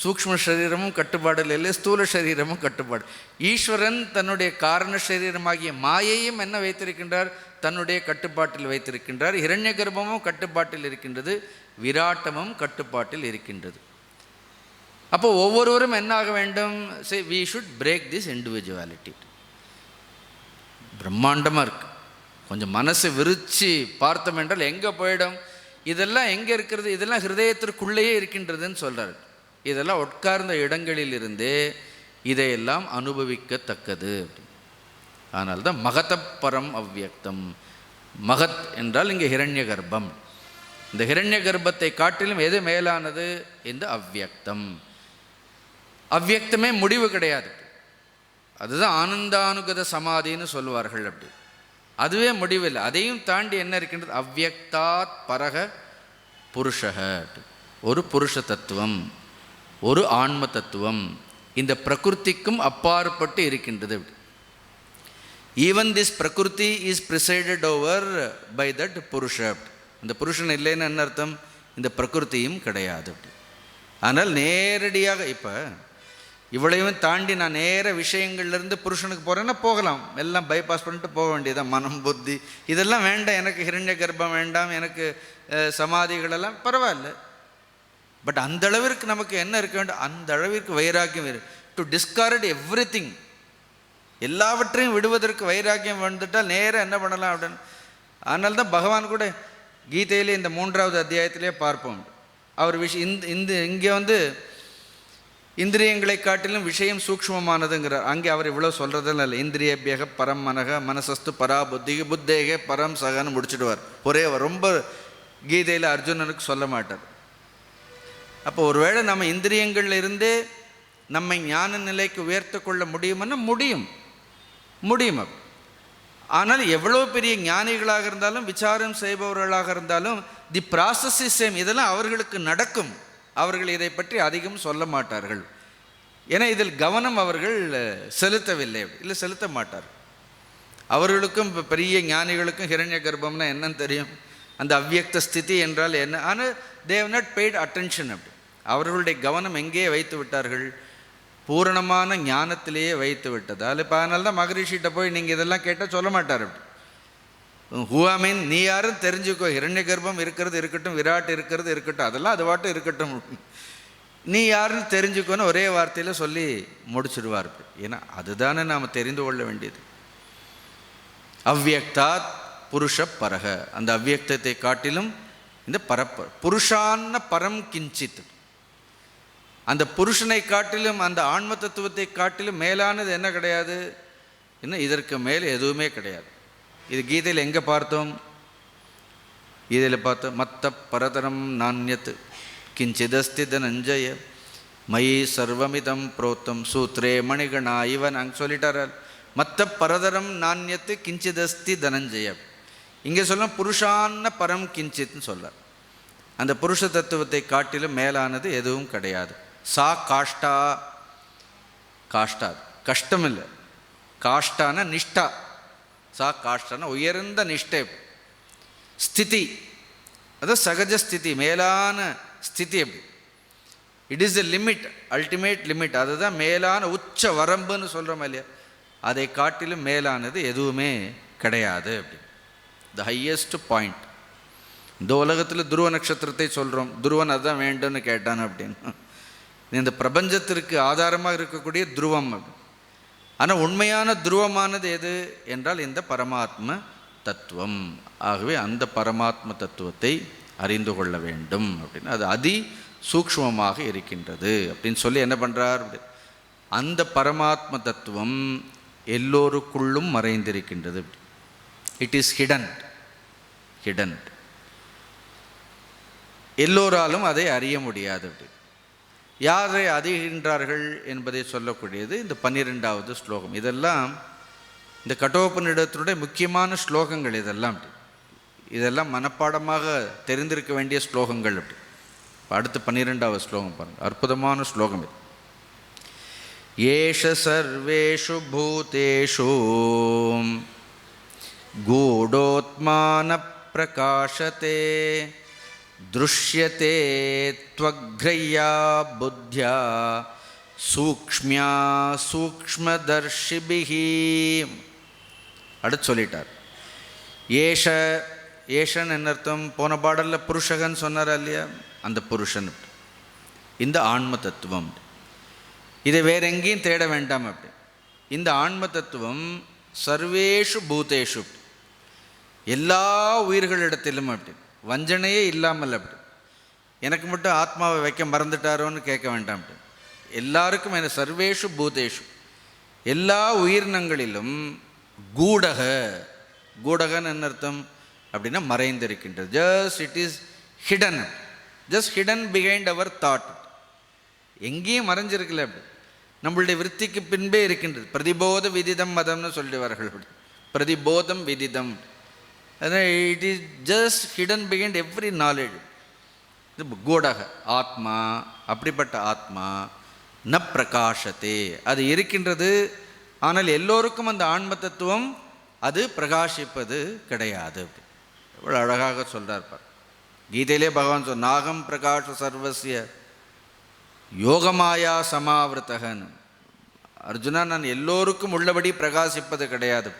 சூக்ஷ்ம சரீரமும் கட்டுப்பாடில் இல்லை, ஸ்தூல சரீரமும் கட்டுப்பாடு. ஈஸ்வரன் தன்னுடைய காரண சரீரமாகிய மாயையும் என்ன வைத்திருக்கின்றார்? தன்னுடைய கட்டுப்பாட்டில் வைத்திருக்கின்றார். ஹிரண்ய கர்ப்பமும் கட்டுப்பாட்டில் இருக்கின்றது, விராட்டமும் கட்டுப்பாட்டில் இருக்கின்றது. அப்போ ஒவ்வொருவரும் என்ன ஆக வேண்டும்? Say we should break this individuality. பிரம்மாண்டமாக இருக்கு. கொஞ்சம் மனசை விரித்து பார்த்தோம் என்றால் எங்கே போயிடும்? இதெல்லாம் எங்கே இருக்கிறது? இதெல்லாம் ஹிருதயத்திற்குள்ளேயே இருக்கின்றதுன்னு சொல்கிறார். இதெல்லாம் உட்கார்ந்த இடங்களிலிருந்தே இதையெல்லாம் அனுபவிக்கத்தக்கது. அதனால்தான் மகதப்பரம் அவ்யக்தம். மகத் என்றால் இங்கே ஹிரண்ய கர்ப்பம். இந்த ஹிரண்ய கர்ப்பத்தை காட்டிலும் எது மேலானது? இந்த அவ்யக்தம். அவ்யக்தமே முடிவு கிடையாது. அதுதான் ஆனந்தானுகத சமாதின்னு சொல்லுவார்கள். அப்படி அதுவே முடிவில்லை. அதையும் தாண்டி என்ன இருக்கின்றது? அவ்யக்தாத் பரக புருஷக, ஒரு புருஷ தத்துவம், ஒரு ஆன்ம தத்துவம் இந்த பிரகிருதிக்கும் அப்பாற்பட்டு இருக்கின்றது. ஈவன் திஸ் பிரகிருதி is presided over by that புருஷ. இந்த புருஷன் இல்லைன்னு என்ன அர்த்தம்? இந்த பிரகிருதியும் கிடையாது. ஆனால் நேரடியாக இப்போ இவ்வளையும் தாண்டி நான் நேர விஷயங்கள்லேருந்து புருஷனுக்கு போகிறேன்னா போகலாம், எல்லாம் பைபாஸ் பண்ணிட்டு போக வேண்டியதான். மனம் புத்தி இதெல்லாம் வேண்டாம், எனக்கு ஹிரண்ய கர்ப்பம் வேண்டாம், எனக்கு சமாதிகளெல்லாம் பரவாயில்ல. பட் அந்த அளவிற்கு நமக்கு என்ன இருக்க வேண்டும்? அந்த அளவிற்கு வைராக்கியம் டு டிஸ்கார்ட் எவ்ரி திங், எல்லாவற்றையும் விடுவதற்கு வைராக்கியம் வந்துட்டால் நேராக என்ன பண்ணலாம் அப்படின்னு. அதனால தான் பகவான் கூட கீதையிலே இந்த 3வது அத்தியாயத்திலே பார்ப்போம். அவர் இங்கே இந்திரியங்களை காட்டிலும் விஷயம் சூக்ஷ்மமானதுங்கிறார். அங்கே அவர் இவ்வளோ சொல்கிறதில்ல இல்லை. இந்திரியபியக பரம் மனக மனசஸ்து பரா புத்தி புத்தேக பரம் சகன்னு முடிச்சுடுவார். ரொம்ப கீதையில் அர்ஜுனனுக்கு சொல்ல மாட்டார். அப்போ ஒருவேளை நம்ம இந்திரியங்களில் இருந்தே நம்மை ஞான நிலைக்கு உயர்த்து கொள்ள முடியும்னா முடியும். ஆனால் எவ்வளோ பெரிய ஞானிகளாக இருந்தாலும் விசாரம் செய்பவர்களாக இருந்தாலும் தி ப்ராசஸ் இஸ் சேம். இதெல்லாம் அவர்களுக்கு நடக்கும், அவர்கள் இதை பற்றி அதிகம் சொல்ல மாட்டார்கள். ஏன்னா இதில் கவனம் அவர்கள் செலுத்தவில்லை, இல்லை செலுத்த மாட்டார். அவர்களுக்கும் இப்போ பெரிய ஞானிகளுக்கும் ஹிரண்ய கர்ப்பம்னா என்னன்னு தெரியும், அந்த அவ்வியக்த ஸ்திதி என்றால் என்ன. ஆனால் they have not paid attention. அப்படி அவர்களுடைய கவனம் எங்கே வைத்து விட்டார்கள்? பூரணமான ஞானத்திலேயே வைத்து விட்டதால். இப்போ அதனால தான் மகரிஷிகிட்ட போய் நீங்கள் இதெல்லாம் கேட்டால் சொல்ல மாட்டார். அப்படி ஹூஆமீன், நீ யாரும் தெரிஞ்சுக்கோ, ஹிரண்ய கர்ப்பம் இருக்கிறது இருக்கட்டும், விராட் இருக்கிறது இருக்கட்டும், அதெல்லாம் அது பாட்டு இருக்கட்டும், நீ யாருன்னு தெரிஞ்சுக்கோன்னு ஒரே வார்த்தையில் சொல்லி முடிச்சிடுவார். ஏன்னா அதுதானே நாம் தெரிந்து கொள்ள வேண்டியது. அவ்வியக்தாத் புருஷ பரக, அந்த அவ்வியக்தத்தை காட்டிலும் இந்த புருஷான்ன பரம் கிஞ்சித், அந்த புருஷனை காட்டிலும் அந்த ஆன்ம தத்துவத்தை காட்டிலும் மேலானது என்ன கிடையாது? இன்னும் இதற்கு மேல் எதுவுமே கிடையாது. இது கீதையில் எங்கே பார்த்தோம்? கீதையில் பார்த்தோம், மத்த பரதரம் நானியத் கிஞ்சிதஸ்தி தனஞ்சய மயி சர்வமிதம் புரோத்தம் சூத்ரே மணிகணா இவன் அங்கே சொல்லிட்டார். மத்த பரதரம் நானியத்து கிஞ்சிதஸ்தி தனஞ்சய. இங்கே சொல்ல புருஷான்ன பரம் கிஞ்சித்னு சொல்ல, அந்த புருஷ தத்துவத்தை காட்டிலும் மேலானது எதுவும் கிடையாது. சா காஷ்டா, காஷ்டா கஷ்டம் இல்லை, காஷ்டான நிஷ்டா. சா காஷ்டான உயர்ந்த நிஷ்டை, ஸ்திதி, அது சகஜ ஸ்திதி, மேலான ஸ்திதி. அப்படி it is a limit, ultimate limit, அதுதான் மேலான உச்ச வரம்புன்னு சொல்கிறோம் இல்லையா, அதை காட்டிலும் மேலானது எதுவுமே கிடையாது. அப்படி த ஹையஸ்ட் பாயிண்ட். இந்த உலகத்தில் துருவ நட்சத்திரத்தை சொல்கிறோம், துருவன் அதுதான் வேண்டும்னு கேட்டான் அப்படின்னு. இந்த பிரபஞ்சத்திற்கு ஆதாரமாக இருக்கக்கூடிய துருவம். ஆனால் உண்மையான துருவமானது எது என்றால் இந்த பரமாத்ம தத்துவம். ஆகவே அந்த பரமாத்ம தத்துவத்தை அறிந்து கொள்ள வேண்டும் அப்படின்னு, அது அதி சூக்ஷ்மமாக இருக்கின்றது அப்படின்னு சொல்லி என்ன பண்ணுறார்? அந்த பரமாத்ம தத்துவம் எல்லோருக்குள்ளும் மறைந்திருக்கின்றது. இட் இஸ் ஹிடன், எல்லோராலும் அதை அறிய முடியாது. அப்படி யாரை அறிகின்றார்கள் என்பதை சொல்லக்கூடியது இந்த 12வது ஸ்லோகம். இதெல்லாம் இந்த கட்டோபனிடத்தினுடைய முக்கியமான ஸ்லோகங்கள். இதெல்லாம் மனப்பாடமாக தெரிந்திருக்க வேண்டிய ஸ்லோகங்கள். அப்படி அடுத்து 12வது ஸ்லோகம் பாருங்கள், அற்புதமான ஸ்லோகம் இது. ஏஷ சர்வேஷு பூதேஷு கூடோத்மான பிரகாசதே திருஷ்யதே த்வக்ரயா புத்யா சூக்ஷ்மியா சூக்ஷ்மதர்ஷிபிஹி. அடுத்து சொல்லிட்டார். ஏஷன் என்ன அர்த்தம்? போன பாடலில் புருஷகன் சொன்னார் இல்லையா, அந்த புருஷன் இந்த ஆன்ம தத்துவம். இதை வேற எங்கேயும் தேட வேண்டாம். அப்படி இந்த ஆன்ம தத்துவம் சர்வேஷு பூதேஷு, எல்லா உயிர்களிடத்திலும், அப்படி வஞ்சனையே இல்லாமல். அப்படி எனக்கு மட்டும் ஆத்மாவை வைக்க மறந்துட்டாரோன்னு கேட்க வேண்டாம். அப்படி எல்லாருக்கும் என்ன, சர்வேஷு பூதேஷு, எல்லா உயிரினங்களிலும் கூடகன்னு என்ன அர்த்தம் அப்படின்னா மறைந்திருக்கின்றது. It is hidden, hidden behind our thought. எங்கேயும் மறைஞ்சிருக்கல, அப்படி நம்மளுடைய விருத்திக்கு பின்பே இருக்கின்றது. பிரதிபோத விதிதம் மதம்னு சொல்லிடுவார்கள். பிரதிபோதம் விதிதம், it is just hidden behind every knowledge. இது கூடக ஆத்மா. அப்படிப்பட்ட ஆத்மா ந பிரகாசத்தே, அது இருக்கின்றது. ஆனால் எல்லோருக்கும் அந்த ஆன்ம தத்துவம் அது பிரகாசிப்பது கிடையாது. இவ்வளோ அழகாக சொல்கிறார் பார். கீதையிலே பகவான் சொல் நாகம் பிரகாஷ சர்வசிய யோகமாயா சமாவிருத்தகன். அர்ஜுனா, நான் எல்லோருக்கும் உள்ளபடி பிரகாசிப்பது கிடையாது.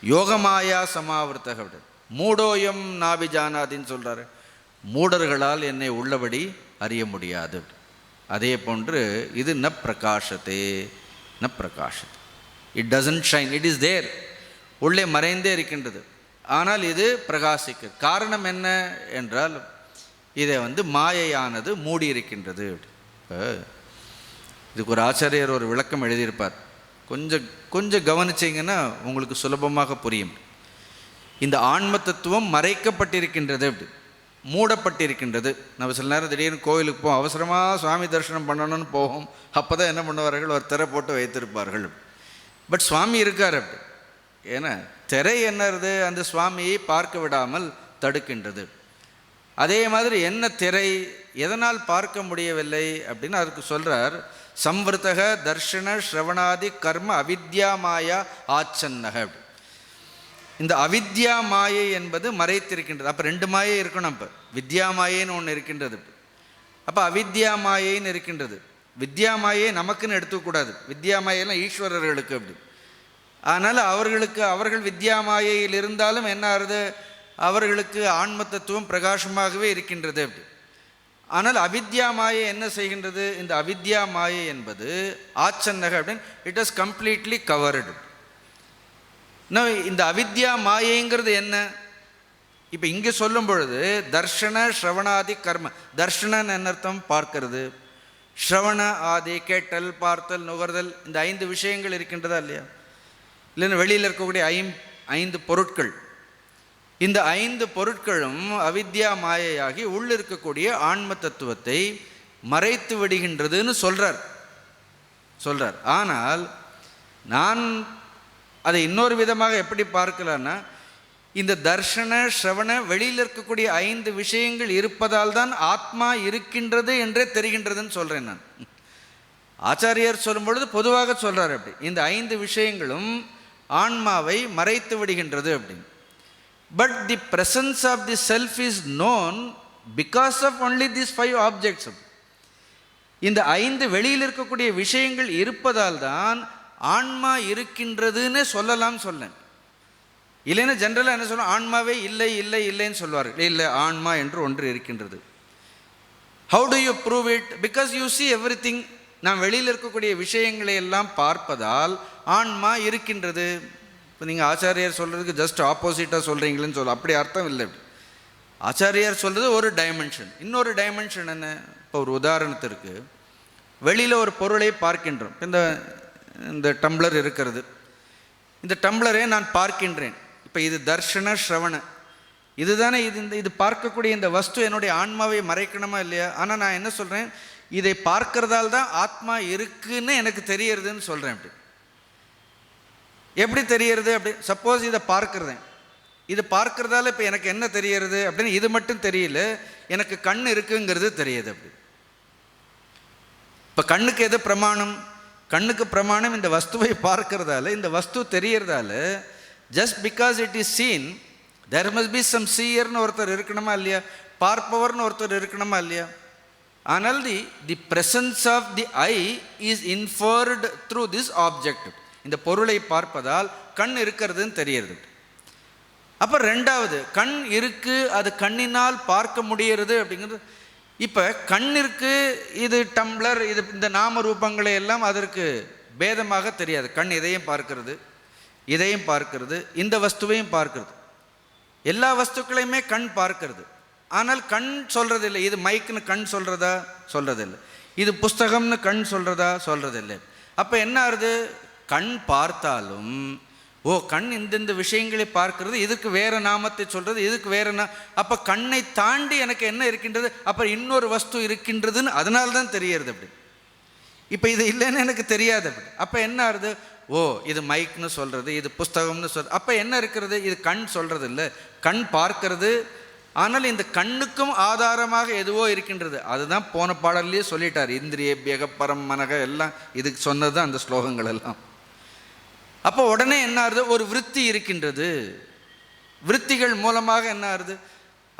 யோகமாயா சமாவிருத்தக மூடோயம் நாபிஜானாதின்னு சொல்கிறாரு. மூடர்களால் என்னை உள்ளபடி அறிய முடியாது. அதே போன்று இது ந பிரகாசத்தே, ந பிரகாசத்தே. It doesn't shine, it is there, உள்ளே மறைந்தே இருக்கின்றது. ஆனால் இது பிரகாசிக்க காரணம் என்ன என்றால் இதை மாயையானது மூடி இருக்கின்றது. இதுக்கு ஒரு ஆச்சாரியர் ஒரு விளக்கம் எழுதியிருப்பார். கொஞ்சம் கவனிச்சிங்கன்னா உங்களுக்கு சுலபமாக புரியும். இந்த ஆன்ம தத்துவம் மறைக்கப்பட்டிருக்கின்றது, அப்படி மூடப்பட்டிருக்கின்றது. நம்ம சில நேரம் திடீர்னு கோயிலுக்கு போவோம், அவசரமாக சுவாமி தரிசனம் பண்ணணும்னு போவோம். அப்போ தான் என்ன பண்ணுவார்கள், ஒரு திரை போட்டு வைத்திருப்பார்கள். பட் சுவாமி இருக்கார் அப்படி. ஏன்னா திரை என்னது, அந்த சுவாமியை பார்க்க விடாமல் தடுக்கின்றது. அதே மாதிரி என்ன திரை, எதனால் பார்க்க முடியவில்லை அப்படின்னு அதுக்கு சொல்கிறார். சம்வர்த்தக தர்ஷன ஸ்ரவணாதி கர்ம அவித்யா மாயா ஆச்சன்னக. இந்த அவித்யா மாயை என்பது மறைத்திருக்கின்றது. அப்போ 2 மாயை இருக்கணும். இப்போ வித்யா மாயைன்னு ஒன்று இருக்கின்றது, அப்போ அவித்யா மாயைன்னு இருக்கின்றது. வித்யா மாயை நமக்குன்னு எடுத்துக்கூடாது. வித்யா மாயெல்லாம் ஈஸ்வரர்களுக்கு அப்படி. அதனால் அவர்கள் வித்யா மாயையில் இருந்தாலும் என்ன ஆகுது, அவர்களுக்கு ஆன்ம தத்துவம் பிரகாசமாகவே இருக்கின்றது அப்படி. ஆனால் அவித்யா மாயை என்ன செய்கின்றது, இந்த அவித்யா மாயை என்பது ஆச்சன்னக அப்படின்னு இட் இஸ் கம்ப்ளீட்லி கவர்டு. இந்த அவித்யா மாயைங்கிறது என்ன, இப்போ இங்கே சொல்லும் பொழுது தர்ஷன ஸ்ரவணாதி கர்ம. தர்ஷனன் என்ன அர்த்தம், பார்க்கிறது. ஸ்ரவண ஆதி கேட்டல், பார்த்தல், நுகர்தல், இந்த 5 விஷயங்கள் இருக்கின்றதா இல்லையா? இல்லைன்னா வெளியில் இருக்கக்கூடிய 5 பொருட்கள். இந்த 5 பொருட்களும் அவித்யா மாயையாகி உள்ள இருக்கக்கூடிய ஆன்ம தத்துவத்தை மறைத்து விடுகின்றதுன்னு சொல்றார். ஆனால் நான் அதை இன்னொரு விதமாக எப்படி பார்க்கலான்னா, இந்த தர்ஷன ஸ்ரவண வெளியில் இருக்கக்கூடிய 5 விஷயங்கள் இருப்பதால் தான் ஆத்மா இருக்கின்றது என்றே தெரிகின்றதுன்னு சொல்கிறேன் நான். ஆச்சாரியர் சொல்லும் பொழுது பொதுவாக சொல்கிறார் அப்படி, இந்த 5 விஷயங்களும் ஆன்மாவை மறைத்து விடுகின்றது அப்படின்னு. But the presence of the self is known because of only this 5 objects. இந்த 5 வெளியில் இருக்கக்கூடிய விஷயங்கள் இருப்பதால் தான் ஆன்மா இருக்கின்றதுன்னு சொல்லலாம் சொன்னேன். இல்லைன்னா ஜென்ரலாக என்ன சொல்லுவோம், ஆன்மாவே இல்லை இல்லை இல்லைன்னு சொல்லுவார்கள். இல்லை, ஆன்மா என்று ஒன்று இருக்கின்றது. How to you prove it? Because you see every thing. நாம் வெளியில் இருக்கக்கூடிய விஷயங்களை எல்லாம் பார்ப்பதால் ஆன்மா இருக்கின்றது. இப்போ நீங்கள் ஆச்சாரியார் சொல்கிறதுக்கு ஜஸ்ட் ஆப்போசிட்டாக சொல்கிறீங்களேன்னு சொல்ல, அப்படி அர்த்தம் இல்லை. ஆச்சாரியார் சொல்கிறது ஒரு டைமென்ஷன். இன்னொரு டைமென்ஷன் என்ன, இப்போ ஒரு உதாரணத்திற்கு வெளியில் ஒரு பொருளை பார்க்கின்றோம். இந்த டம்ளர் இருக்கிறது, இந்த டம்ளரை நான் பார்க்கின்றேன். இப்போ இது தர்ஷன ஸ்ரவண, இதுதானே இது பார்க்கக்கூடிய இந்த வஸ்து என்னுடைய ஆன்மாவை மறைக்கணுமா இல்லையா? ஆனால் நான் என்ன சொல்கிறேன், இதை பார்க்கறதால் தான் ஆத்மா இருக்குன்னு எனக்கு தெரியறதுன்னு சொல்கிறேன். அப்படி எப்படி தெரியறது? அப்படி சப்போஸ் இதை பார்க்குறேன், இது பார்க்கறதால இப்போ எனக்கு என்ன தெரியறது அப்படின்னு இது மட்டும் தெரியல, எனக்கு கண் இருக்குங்கிறது தெரியுது. அப்படி இப்போ கண்ணுக்கு எது பிரமாணம்? கண்ணுக்கு பிரமாணம் இந்த வஸ்துவை பார்க்கறதால, இந்த வஸ்து தெரியறதால. Just because it is seen, there must be some சீயர்னு ஒருத்தர் இருக்கணுமா இல்லையா, பார்ப்பவர்னு ஒருத்தர் இருக்கணுமா இல்லையா? ஆனால் the presence of the I is inferred through this object. இந்த பொருளை பார்ப்பதால் கண் இருக்கிறதுன்னு தெரியறது. அப்போ 2வது, கண் இருக்கு, அது கண்ணினால் பார்க்க முடிகிறது அப்படிங்கிறது. இப்போ கண்ணிற்கு இது டம்ளர், இது இந்த நாம ரூபங்களை எல்லாம் அதற்கு பேதமாக தெரியாது. கண் இதையும் பார்க்கிறது, இதையும் பார்க்கிறது, இந்த வஸ்துவையும் பார்க்கிறது, எல்லா வஸ்துக்களையுமே கண் பார்க்கிறது. ஆனால் கண் சொல்கிறதில்லை. இது மைக்குன்னு கண் சொல்கிறதா? சொல்கிறதில்லை. இது புஸ்தகம்னு கண் சொல்கிறதா? சொல்கிறதில்லை. அப்போ என்ன ஆகுது, கண் பார்த்தாலும் கண் இந்த விஷயங்களை பார்க்கிறது, இதுக்கு வேறு நாமத்தை சொல்கிறது, இதுக்கு வேறு அப்போ கண்ணை தாண்டி எனக்கு என்ன இருக்கின்றது, அப்போ இன்னொரு வஸ்து இருக்கின்றதுன்னு அதனால தான் தெரியறது. அப்படி இப்போ இது இல்லைன்னு எனக்கு தெரியாது. அப்படி அப்போ என்ன ஆகுது, இது மைக்னு சொல்கிறது, இது புஸ்தகம்னு சொல்கிறது. அப்போ என்ன இருக்கிறது, இது கண் சொல்கிறது இல்லை, கண் பார்க்கிறது. ஆனால் இந்த கண்ணுக்கும் ஆதாரமாக எதுவோ இருக்கின்றது. அதுதான் போன பாடல்லையே சொல்லிட்டார், இந்திரியேபியக பரம் மனக, எல்லாம் இதுக்கு சொன்னது தான் அந்த ஸ்லோகங்கள் எல்லாம். அப்போ உடனே என்ன ஆகுது, ஒரு விருத்தி இருக்கின்றது, விருத்திகள் மூலமாக என்ன ஆகுது,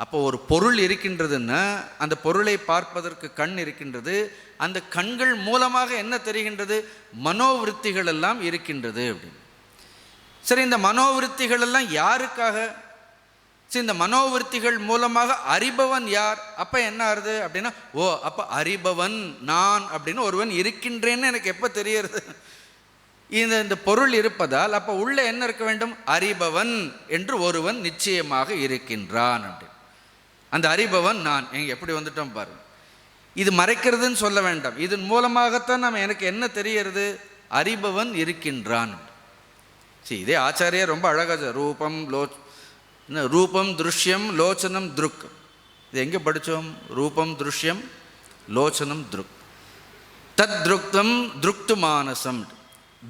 அப்போ ஒரு பொருள் இருக்கின்றதுன்னா அந்த பொருளை பார்ப்பதற்கு கண் இருக்கின்றது, அந்த கண்கள் மூலமாக என்ன தெரிகின்றது, மனோவிருத்திகள் எல்லாம் இருக்கின்றது அப்படின்னு. சரி, இந்த மனோவிருத்திகள் எல்லாம் யாருக்காக? சரி, இந்த மனோவிருத்திகள் மூலமாக அறிபவன் யார்? அப்போ என்ன ஆகுது அப்படின்னா, ஓ அப்போ அறிபவன் நான் அப்படின்னு ஒருவன் இருக்கின்றேன்னு எனக்கு எப்போ தெரியறது, இந்த பொருள் இருப்பதால் அப்போ உள்ள என்ன இருக்க வேண்டும், அறிபவன் என்று ஒருவன் நிச்சயமாக இருக்கின்றான் அப்படி. அந்த அறிபவன் நான். எங்க எப்படி வந்துட்டோம் பாருங்க. இது மறைக்கிறதுன்னு சொல்ல வேண்டாம், இதன் மூலமாகத்தான் நம்ம எனக்கு என்ன தெரியறது, அறிபவன் இருக்கின்றான். சரி, இதே ஆச்சாரியா ரொம்ப அழகாக ரூபம் திருஷ்யம் லோச்சனம் திருக், இது எங்கே படித்தோம், ரூபம் திருஷ்யம் லோச்சனம் திருக், தத் திருக்தம் திருக்து மானசம்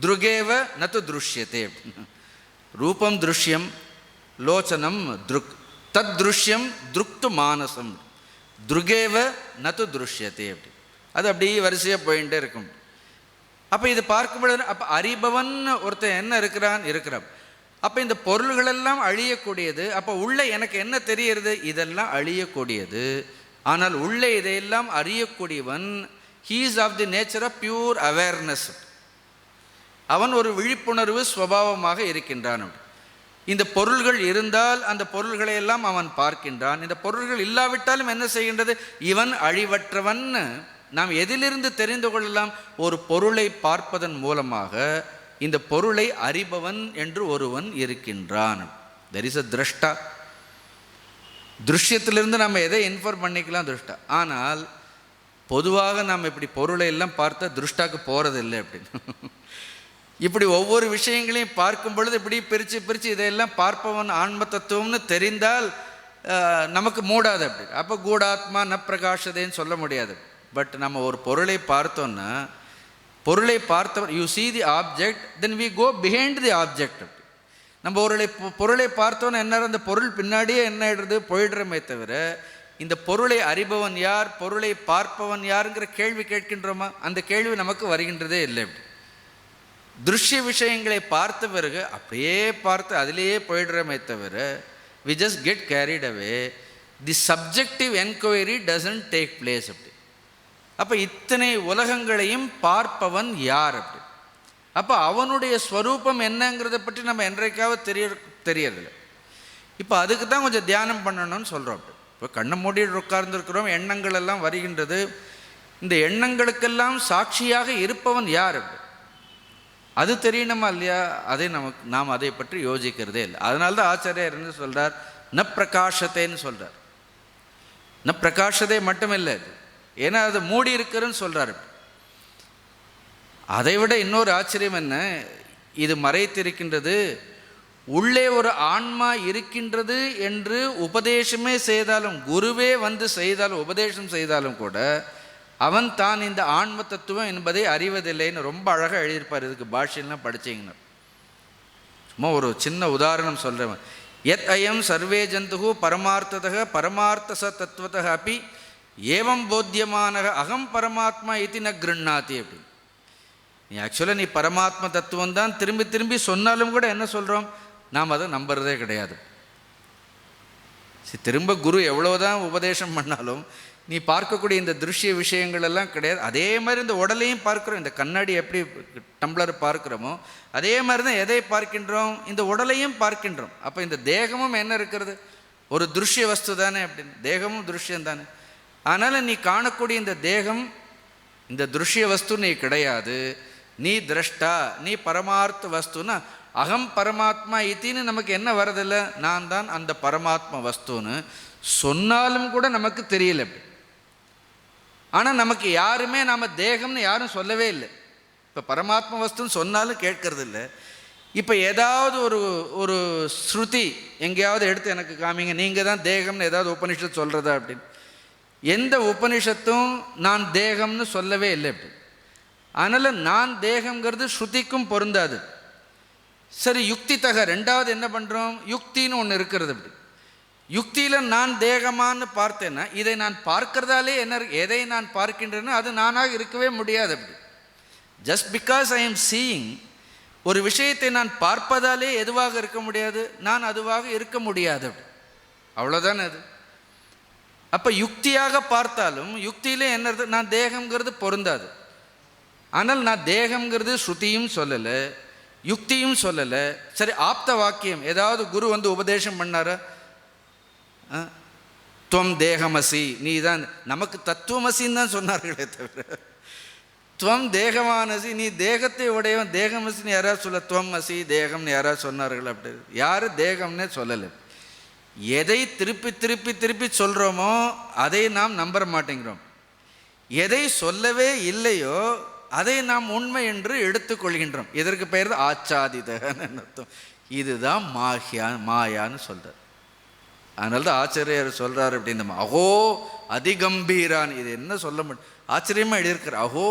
திருகேவ நது திருஷ்யத்தே. ரூபம் திருஷ்யம் லோச்சனம் திருக் தத் திருஷ்யம் திருக்து மானசம் திருகேவ நது திருஷ்யத்தே அப்படி. அது அப்படியே வரிசையாக போயிட்டே இருக்கும். அப்போ இது பார்க்கும்பொழுது அப்போ அறிபவன் ஒருத்தன் என்ன இருக்கிறான். அப்போ இந்த பொருள்களெல்லாம் அழியக்கூடியது. அப்போ உள்ளே எனக்கு என்ன தெரியறது, இதெல்லாம் அழியக்கூடியது. ஆனால் உள்ளே இதையெல்லாம் அறியக்கூடியவன் he is of the nature of pure awareness. அவன் ஒரு விழிப்புணர்வு ஸ்வபாவமாக இருக்கின்றான். இந்த பொருள்கள் இருந்தால் அந்த பொருள்களை எல்லாம் அவன் பார்க்கின்றான். இந்த பொருள்கள் இல்லாவிட்டாலும் என்ன செய்கின்றது, இவன் அழிவற்றவன். நாம் எதிலிருந்து தெரிந்து கொள்ளலாம், ஒரு பொருளை பார்ப்பதன் மூலமாக இந்த பொருளை அறிபவன் என்று ஒருவன் இருக்கின்றான். there is a திரஷ்டா. திருஷ்யத்திலிருந்து நம்ம எதை இன்ஃபர் பண்ணிக்கலாம், திருஷ்டா. ஆனால் பொதுவாக நாம் இப்படி பொருளை எல்லாம் பார்த்தா திருஷ்டாக்கு போகிறதில்லை அப்படின்னு. இப்படி ஒவ்வொரு விஷயங்களையும் பார்க்கும் பொழுது இப்படி பிரித்து இதையெல்லாம் பார்ப்பவன் ஆன்ம தத்துவம்னு தெரிந்தால் நமக்கு மூடாது அப்படி. அப்போ கூடாத்மா ந பிரகாஷதேன்னு சொல்ல முடியாது. பட் நம்ம ஒரு பொருளை பார்த்தோன்னா, பொருளை பார்த்தவன் you see the object, then we go behind the object. நம்ம பொருளை பார்த்தோன்னா என்ன, அந்த பொருள் பின்னாடியே என்ன ஆயிடுறது, போயிடுறமே தவிர இந்த பொருளை அறிபவன் யார், பொருளை பார்ப்பவன் யாருங்கிற கேள்வி கேட்கின்றோமா, அந்த கேள்வி நமக்கு வருகின்றதே இல்லை. திருஷ்ய விஷயங்களை பார்த்த பிறகு அப்படியே பார்த்து அதிலேயே போயிடுறமே தவிர we just get carried away. the subjective enquiry doesn't take place அப்படி. அப்போ இத்தனை உலகங்களையும் பார்ப்பவன் யார் அப்படி. அப்போ அவனுடைய ஸ்வரூபம் என்னங்கிறத பற்றி நம்ம என்றைக்காவது தெரியறதில்லை. இப்போ அதுக்கு தான் கொஞ்சம் தியானம் பண்ணணும்னு சொல்கிறோம். அப்படி இப்போ கண்ணை மூடிட்டு உட்கார்ந்துருக்கிறோம், எண்ணங்கள் எல்லாம் வருகின்றது. இந்த எண்ணங்களுக்கெல்லாம் சாட்சியாக இருப்பவன் யார் அப்படி, அது தெரியணுமா இல்லையா, நாம் அதை பற்றி யோசிக்கிறதே இல்லை. அதனால தான் ஆச்சாரியார் என்ன சொல்கிறார், ந பிரகாஷத்தேன்னு சொல்கிறார். ந பிரகாஷதே மட்டும் இல்லை அது, ஏன்னா அது மூடி இருக்கிறன்னு சொல்கிறார். அதை விட இன்னொரு ஆச்சரியம் என்ன, இது மறைத்திருக்கின்றது. உள்ளே ஒரு ஆன்மா இருக்கின்றது என்று உபதேசமே செய்தாலும், குருவே வந்து செய்தாலும், உபதேசம் செய்தாலும் கூட அவன் தான் இந்த ஆன்ம தத்துவம் என்பதை அறிவதில்லைன்னு ரொம்ப அழகாக எழுதியிருப்பார். இதுக்கு பாஷ்யம்லாம் படித்தீங்கன்னா சும்மா ஒரு சின்ன உதாரணம் சொல்கிறேன். யத் அயம் சர்வே ஜந்து பரமார்த்தத பரமார்த்த ச தத்துவத அப்படி ஏவம் போத்தியமான அகம் பரமாத்மா இதி ந கிருண்ணாதி அப்படி. நீ ஆக்சுவலாக நீ பரமாத்ம தத்துவம் தான் திரும்பி திரும்பி சொன்னாலும் கூட என்ன சொல்கிறோம், நாம் அதை நம்புறதே கிடையாது. திரும்ப குரு எவ்வளோதான் உபதேசம் பண்ணாலும் நீ பார்க்கக்கூடிய இந்த திருஷ்ய விஷயங்கள் எல்லாம் கிடையாது. அதே மாதிரி இந்த உடலையும் பார்க்குறோம், இந்த கண்ணாடி எப்படி டம்ளர் பார்க்குறோமோ அதே மாதிரி தான் எதை பார்க்கின்றோம், இந்த உடலையும் பார்க்கின்றோம். அப்போ இந்த தேகமும் என்ன இருக்கிறது, ஒரு திருஷ்ய வஸ்து தானே அப்படின்னு, தேகமும் திருஷ்யம் தானே. அதனால் நீ காணக்கூடிய இந்த தேகம் இந்த திருஷ்ய வஸ்து நீ கிடையாது, நீ திரஷ்டா, நீ பரமார்த்த வஸ்துன்னா அகம் பரமாத்மா இத்தின்னு நமக்கு என்ன வரதில்லை, நான் தான் அந்த பரமாத்மா வஸ்துன்னு சொன்னாலும் கூட நமக்கு தெரியல. ஆனால் நமக்கு யாருமே நாம் தேகம்னு யாரும் சொல்லவே இல்லை. இப்போ பரமாத்மா வஸ்துன்னு சொன்னாலும் கேட்கறது இல்லை. இப்போ ஏதாவது ஒரு ஸ்ருதி எங்கேயாவது எடுத்து எனக்கு காமிங்க, நீங்கள் தான் தேகம்னு ஏதாவது உபனிஷத்து சொல்கிறதா அப்படின்னு. எந்த உபனிஷத்தும் நான் தேகம்னு சொல்லவே இல்லை. அப்படி அதனால் நான் தேகங்கிறது ஸ்ருதிக்கும் பொருந்தாது. சரி, யுக்தி தக ரெண்டாவது என்ன பண்ணுறோம், யுக்தின்னு ஒன்று இருக்கிறது. அப்படி யுக்தியில் நான் தேகமானு பார்த்தேன்னா இதை நான் பார்க்கறதாலே என்ன, எதை நான் பார்க்கின்றேனோ அது நானாக இருக்கவே முடியாது. அப்படி just because I am seeing, ஒரு விஷயத்தை நான் பார்ப்பதாலே எதுவாக இருக்க முடியாது, நான் அதுவாக இருக்க முடியாது. அவ்வளோதானே அது. அப்போ யுக்தியாக பார்த்தாலும் யுக்தியிலே என்னது, நான் தேகம்ங்கிறது பொருந்தாது. ஆனால் நான் தேகம்ங்கிறது ஸ்ருதியும் சொல்லலை, யுக்தியும் சொல்லலை. சரி, ஆப்த வாக்கியம் ஏதாவது குரு வந்து உபதேசம் பண்ணார, துவம் தேகமசி, நீ தான், நமக்கு தத்துவமசின்னு தான் சொன்னார்களே தவிர துவம் தேகமானசி, நீ தேகத்தை உடையவன், தேகமசின்னு யாராவது சொல்ல, துவம் அசி தேகம்னு யாராவது சொன்னார்கள்? அப்படி யாரும் தேகம்னே சொல்லலை. எதை திருப்பி திருப்பி திருப்பி சொல்கிறோமோ அதை நாம் நம்ப மாட்டேங்கிறோம். எதை சொல்லவே இல்லையோ அதை நாம் உண்மை என்று எடுத்துக்கொள்கின்றோம். இதற்கு பெயர் தான் ஆச்சாதிதன்னு அர்த்தம். இதுதான் மாயான்னு சொல்கிறார். அதனால தான் ஆச்சரியர் சொல்கிறார் அப்படின்னு, அஹோ அதிகம்பீரான். இது என்ன சொல்ல முடியும், ஆச்சரியமாக எழுதியிருக்கிற, அஹோ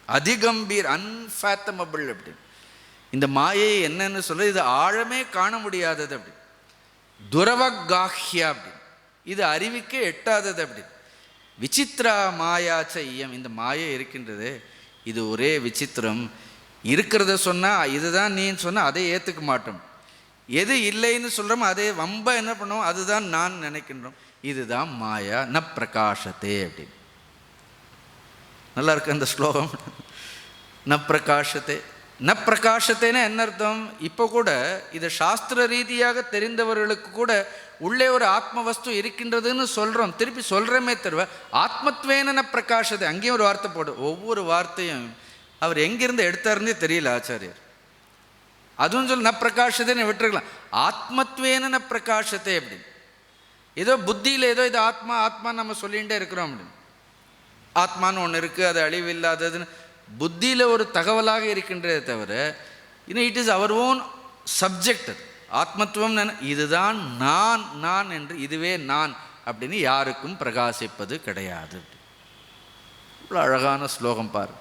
அதிகம்பீர், அன்ஃபேத்தமபிள் அப்படின்னு. இந்த மாயை என்னன்னு சொல்ல, இது ஆழமே காண முடியாதது அப்படி, துரவகாஹ்யா அப்படி, இது அறிவிக்க எட்டாதது அப்படி. விசித்ரா மாயாச்ச ஐயம், இந்த மாயை இருக்கின்றது, இது ஒரே விசித்திரம். இருக்கிறத சொன்னால் இதுதான் நீன்னு சொன்னால் அதை ஏற்றுக்க மாட்டோம். எது இல்லைன்னு சொல்கிறோமோ அதே வம்ப என்ன பண்ணுவோம், அதுதான் நான் நினைக்கின்றோம். இதுதான் மாயா ந பிரகாசத்தே அப்படின்னு. நல்லா இருக்கு அந்த ஸ்லோகம். ந பிரகாசத்தே, ந பிரகாசத்தேன்னு என்ன அர்த்தம்? இப்போ கூட இது சாஸ்திர ரீதியாக தெரிந்தவர்களுக்கு கூட உள்ளே ஒரு ஆத்ம வஸ்து இருக்கின்றதுன்னு சொல்கிறோம், திருப்பி சொல்கிறோமே தருவ ஆத்மத்வேன ந பிரகாசத்தை. அங்கேயும் ஒரு வார்த்தை போடு. ஒவ்வொரு வார்த்தையும் அவர் எங்கிருந்து எடுத்தாருன்னே தெரியல ஆச்சாரியர். அதுவும் சொல்லி ந பிரகாசத்தைன்னு விட்டுருக்கலாம். ஆத்மத்வேன ந பிரகாசத்தை அப்படின்னு. ஏதோ புத்தியில் ஏதோ இது ஆத்மா ஆத்மா நம்ம சொல்லிகிட்டே இருக்கிறோம் அப்படின்னு. ஆத்மான்னு ஒன்று இருக்குது, அது அழிவில்லாததுன்னு புத்தியில் ஒரு தகவலாக இருக்கின்றதே தவிர இன்னும் it is our own subject. அது ஆத்மத்துவம், இதுதான் நான் நான் என்று, இதுவே நான் அப்படின்னு யாருக்கும் பிரகாசிப்பது கிடையாது. இவ்வளோ அழகான ஸ்லோகம் பாரு.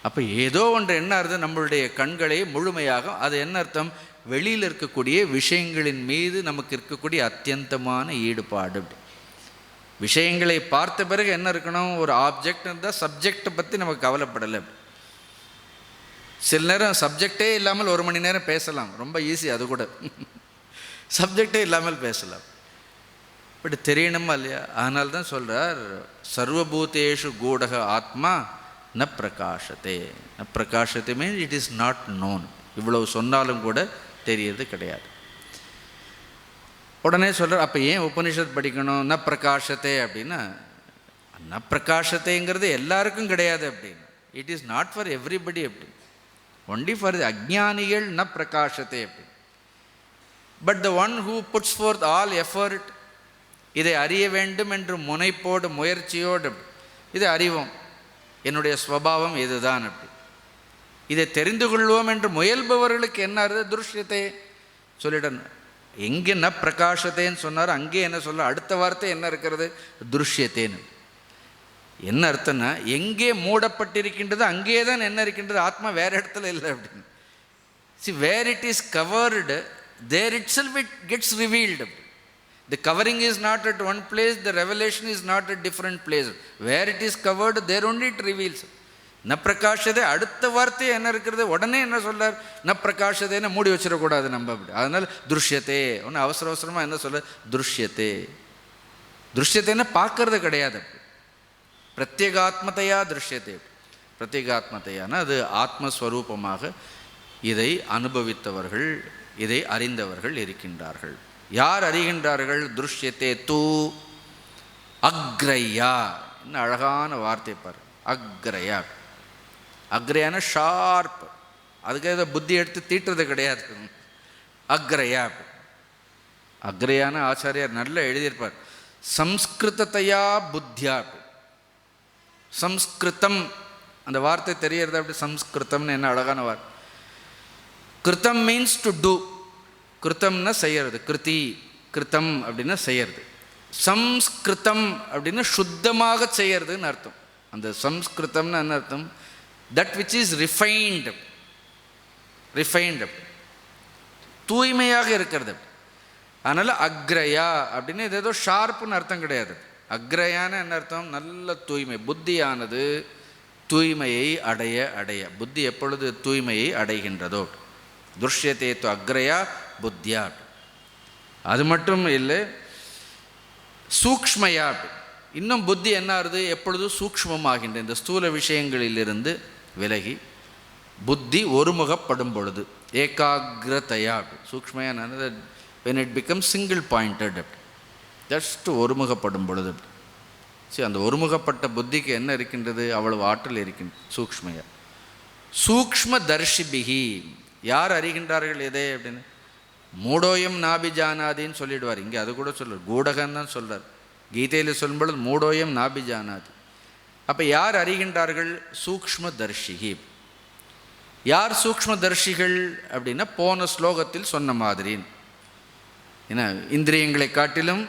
அப்போ ஏதோ ஒன்று என்ன அர்த்தம், நம்மளுடைய கண்களை முழுமையாக, அது என்ன அர்த்தம், வெளியில் இருக்கக்கூடிய விஷயங்களின் மீது நமக்கு இருக்கக்கூடிய அத்தியந்தமான ஈடுபாடு. விஷயங்களை பார்த்த பிறகு என்ன இருக்கணும், ஒரு ஆப்ஜெக்ட் இருந்தால் சப்ஜெக்டை பற்றி நமக்கு கவலைப்படலை. சில நேரம் சப்ஜெக்டே இல்லாமல் 1 மணி நேரம் பேசலாம், ரொம்ப ஈஸி அது கூட. சப்ஜெக்டே இல்லாமல் பேசலாம், இப்படி தெரியணுமா இல்லையா? அதனால தான் சொல்கிறார், சர்வபூதேஷு கூடக ஆத்மா ந பிரகாசத்தே. ந பிரகாசத்தை means it is not known. இவ்வளவு சொன்னாலும் கூட தெரியறது கிடையாது. உடனே சொல்கிறார், அப்போ ஏன் உபனிஷத் படிக்கணும்? ந பிரகாசத்தே அப்படின்னா, ந பிரகாசத்தைங்கிறது எல்லாருக்கும் கிடையாது அப்படின்னு. It is not for everybody அப்படி, ஒன்லி ஃபார் தி அஜ்ஞானிகள் ந பிரகாசத்தை அப்படி. But the one who puts forth all effort, இதை அறிய வேண்டும் என்று முனைப்போடு முயற்சியோடு இதை அறிவோம், என்னுடைய ஸ்வபாவம் இதுதான் அப்படி, இதை தெரிந்து கொள்வோம் என்று முயல்பவர்களுக்கு என்ன அர்த்தம், துருஷ்யத்தை சொல்லிடணும். எங்கே ந பிரகாசத்தேன்னு சொன்னார், அங்கே என்ன சொல்ல, அடுத்த வார்த்தை என்ன இருக்கிறது, துருஷ்யத்தேன்னு. என்ன அர்த்தம்னா, எங்கே மூடப்பட்டிருக்கின்றது அங்கே தான் என்ன இருக்கின்றது, ஆத்மா வேறு இடத்துல இல்லை அப்படின்னு. See where it is covered there itself it gets revealed. The covering is not at one place, the revelation is not at different places. Where it is covered, there only it reveals. ந பிரகாஷதே அடுத்த வார்த்தை என்ன இருக்கிறது, உடனே என்ன சொல்றார், ந பிரகாஷதேன்னு மூடி வச்சிடக்கூடாது நம்ம அப்படி. அதனால் துருஷ்யத்தே, ஒன்று அவசர அவசரமாக என்ன சொல்ல, துருஷ்யத்தே. துருஷ்யத்தைன்னா பார்க்கறது கிடையாது, பிரத்யேகாத்மதையா திருஷ்யத்தை. பிரத்யேகாத்மதையான அது ஆத்மஸ்வரூபமாக இதை அனுபவித்தவர்கள், இதை அறிந்தவர்கள் இருக்கின்றார்கள். யார் அறிகின்றார்கள், துருஷ்யத்தே தூ அக்ரயா. இன்னும் அழகான வார்த்தை பாரு, அக்ரயா. அக்ரயான ஷார்ப், அதுக்கு ஏதோ புத்தி எடுத்து தீட்டுறது கிடையாது. அக்ரயா, அக்ரயான ஆச்சாரியார் நல்லா எழுதியிருப்பார், சம்ஸ்கிருதத்தையா புத்தியா. சம்ஸ்கிருதம் அந்த வார்த்தை தெரியறது அப்படி, சம்ஸ்கிருதம்னு என்ன அழகான வார்த்தை. கிருத்தம் மீன்ஸ் டு டூ, கிருத்தம்னா செய்யறது, கிருதி கிருத்தம் அப்படின்னா செய்யறது. சம்ஸ்கிருதம் அப்படின்னா சுத்தமாக செய்யறதுன்னு அர்த்தம். அந்த சம்ஸ்கிருதம்னு என்ன அர்த்தம், that which is refined, refined தூய்மையாக இருக்கிறது. அதனால் அக்ரயா அப்படின்னு இது ஏதோ ஷார்ப்புன்னு அர்த்தம் கிடையாது. அக்ரயான என்ன அர்த்தம், நல்ல தூய்மை, புத்தியானது தூய்மையை அடைய அடைய புத்தி எப்பொழுது தூய்மையை அடைகின்றதோ, துஷ்யத்தே து அக்ரயா புத்தியா. அது மட்டும் இல்லை, சூக்ஷ்மயா. இன்னும் புத்தி என்ன ஆகுது, எப்பொழுதும் சூக்ஷ்மமாகின்ற இந்த ஸ்தூல விஷயங்களிலிருந்து விலகி புத்தி ஒருமுகப்படும் பொழுது, ஏகாகிரதையா. சூக்ஷ்மையான when it becomes single pointed, just ஒருமுகப்படும் பொழுது. சரி, அந்த ஒருமுகப்பட்ட புத்திக்கு என்ன இருக்கின்றது, அவ்வளவு ஆற்றல் இருக்கின்றது. சூக்ஷ்மையா. சூக்ஷ்ம தர்ஷிபிகி, யார் அறிகின்றார்கள் எதே அப்படின்னு, மூடோயம் நாபிஜானாதின்னு சொல்லிடுவார். இங்கே அது கூட சொல்ல, கூடகன் தான் சொல்கிறார். கீதையில் சொல்லும்பொழுது மூடோயம் நாபிஜானாதி. அப்போ யார் அறிகின்றார்கள், சூக்ஷ்ம தர்ஷிகி. யார் சூக்ஷ்ம தர்ஷிகள் அப்படின்னா, போன ஸ்லோகத்தில் சொன்ன மாதிரி, ஏன்னா இந்திரியங்களை காட்டிலும்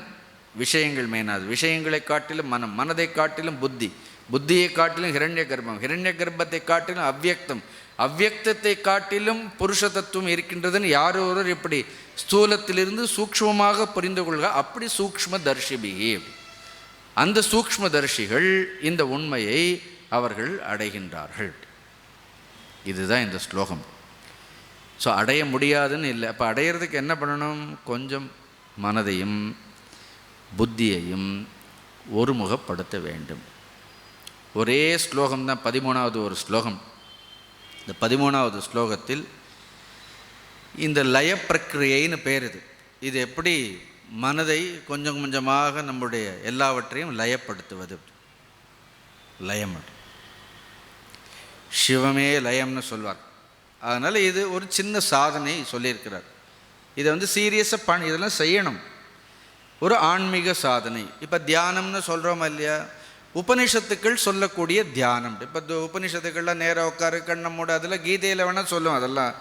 விஷயங்கள் மேனாது, விஷயங்களை காட்டிலும் மனம், மனதை காட்டிலும் புத்தி, புத்தியை காட்டிலும் ஹிரண்ய கர்ப்பம், ஹிரண்ய கர்ப்பத்தை காட்டிலும் அவ்யக்தம், அவ்யக்தத்தை காட்டிலும் புருஷ தத்துவம் இருக்கின்றதுன்னு யார் ஒருவர் எப்படி ஸ்தூலத்திலிருந்து சூக்ஷ்மமாக புரிந்து கொள்க, அப்படி சூக்ஷ்ம தர்ஷிபிகி. அந்த சூக்ஷ்ம தர்ஷிகள் இந்த உண்மையை அவர்கள் அடைகின்றார்கள். இதுதான் இந்த ஸ்லோகம். ஸோ அடைய முடியாதுன்னு இல்லை. அப்போ அடையிறதுக்கு என்ன பண்ணணும், கொஞ்சம் மனதையும் புத்தியையும் ஒருமுகப்படுத்த வேண்டும். ஒரே ஸ்லோகம்தான், 13வது ஒரு ஸ்லோகம். இந்த 13வது ஸ்லோகத்தில் இந்த லய பிரக்கிரியைன்னு பேர். இது எப்படி மனதை கொஞ்சம் கொஞ்சமாக நம்முடைய எல்லாவற்றையும் லயப்படுத்துவது. லயம், சிவமே லயம்னு சொல்வார். அதனால் இது ஒரு சின்ன சாதனை சொல்லியிருக்கிறார். இதை சீரியஸாக இதெல்லாம் செய்யணும். ஒரு ஆன்மீக சாதனை. இப்போ தியானம்னு சொல்கிறோம் இல்லையா, உபனிஷத்துக்கள் சொல்லக்கூடிய தியானம். இப்போ உபனிஷத்துக்கள்லாம் நேராக உட்காரு, கண்ணை மூட, அதெல்லாம் கீதையில் வேணால் சொல்லுவோம், அதெல்லாம்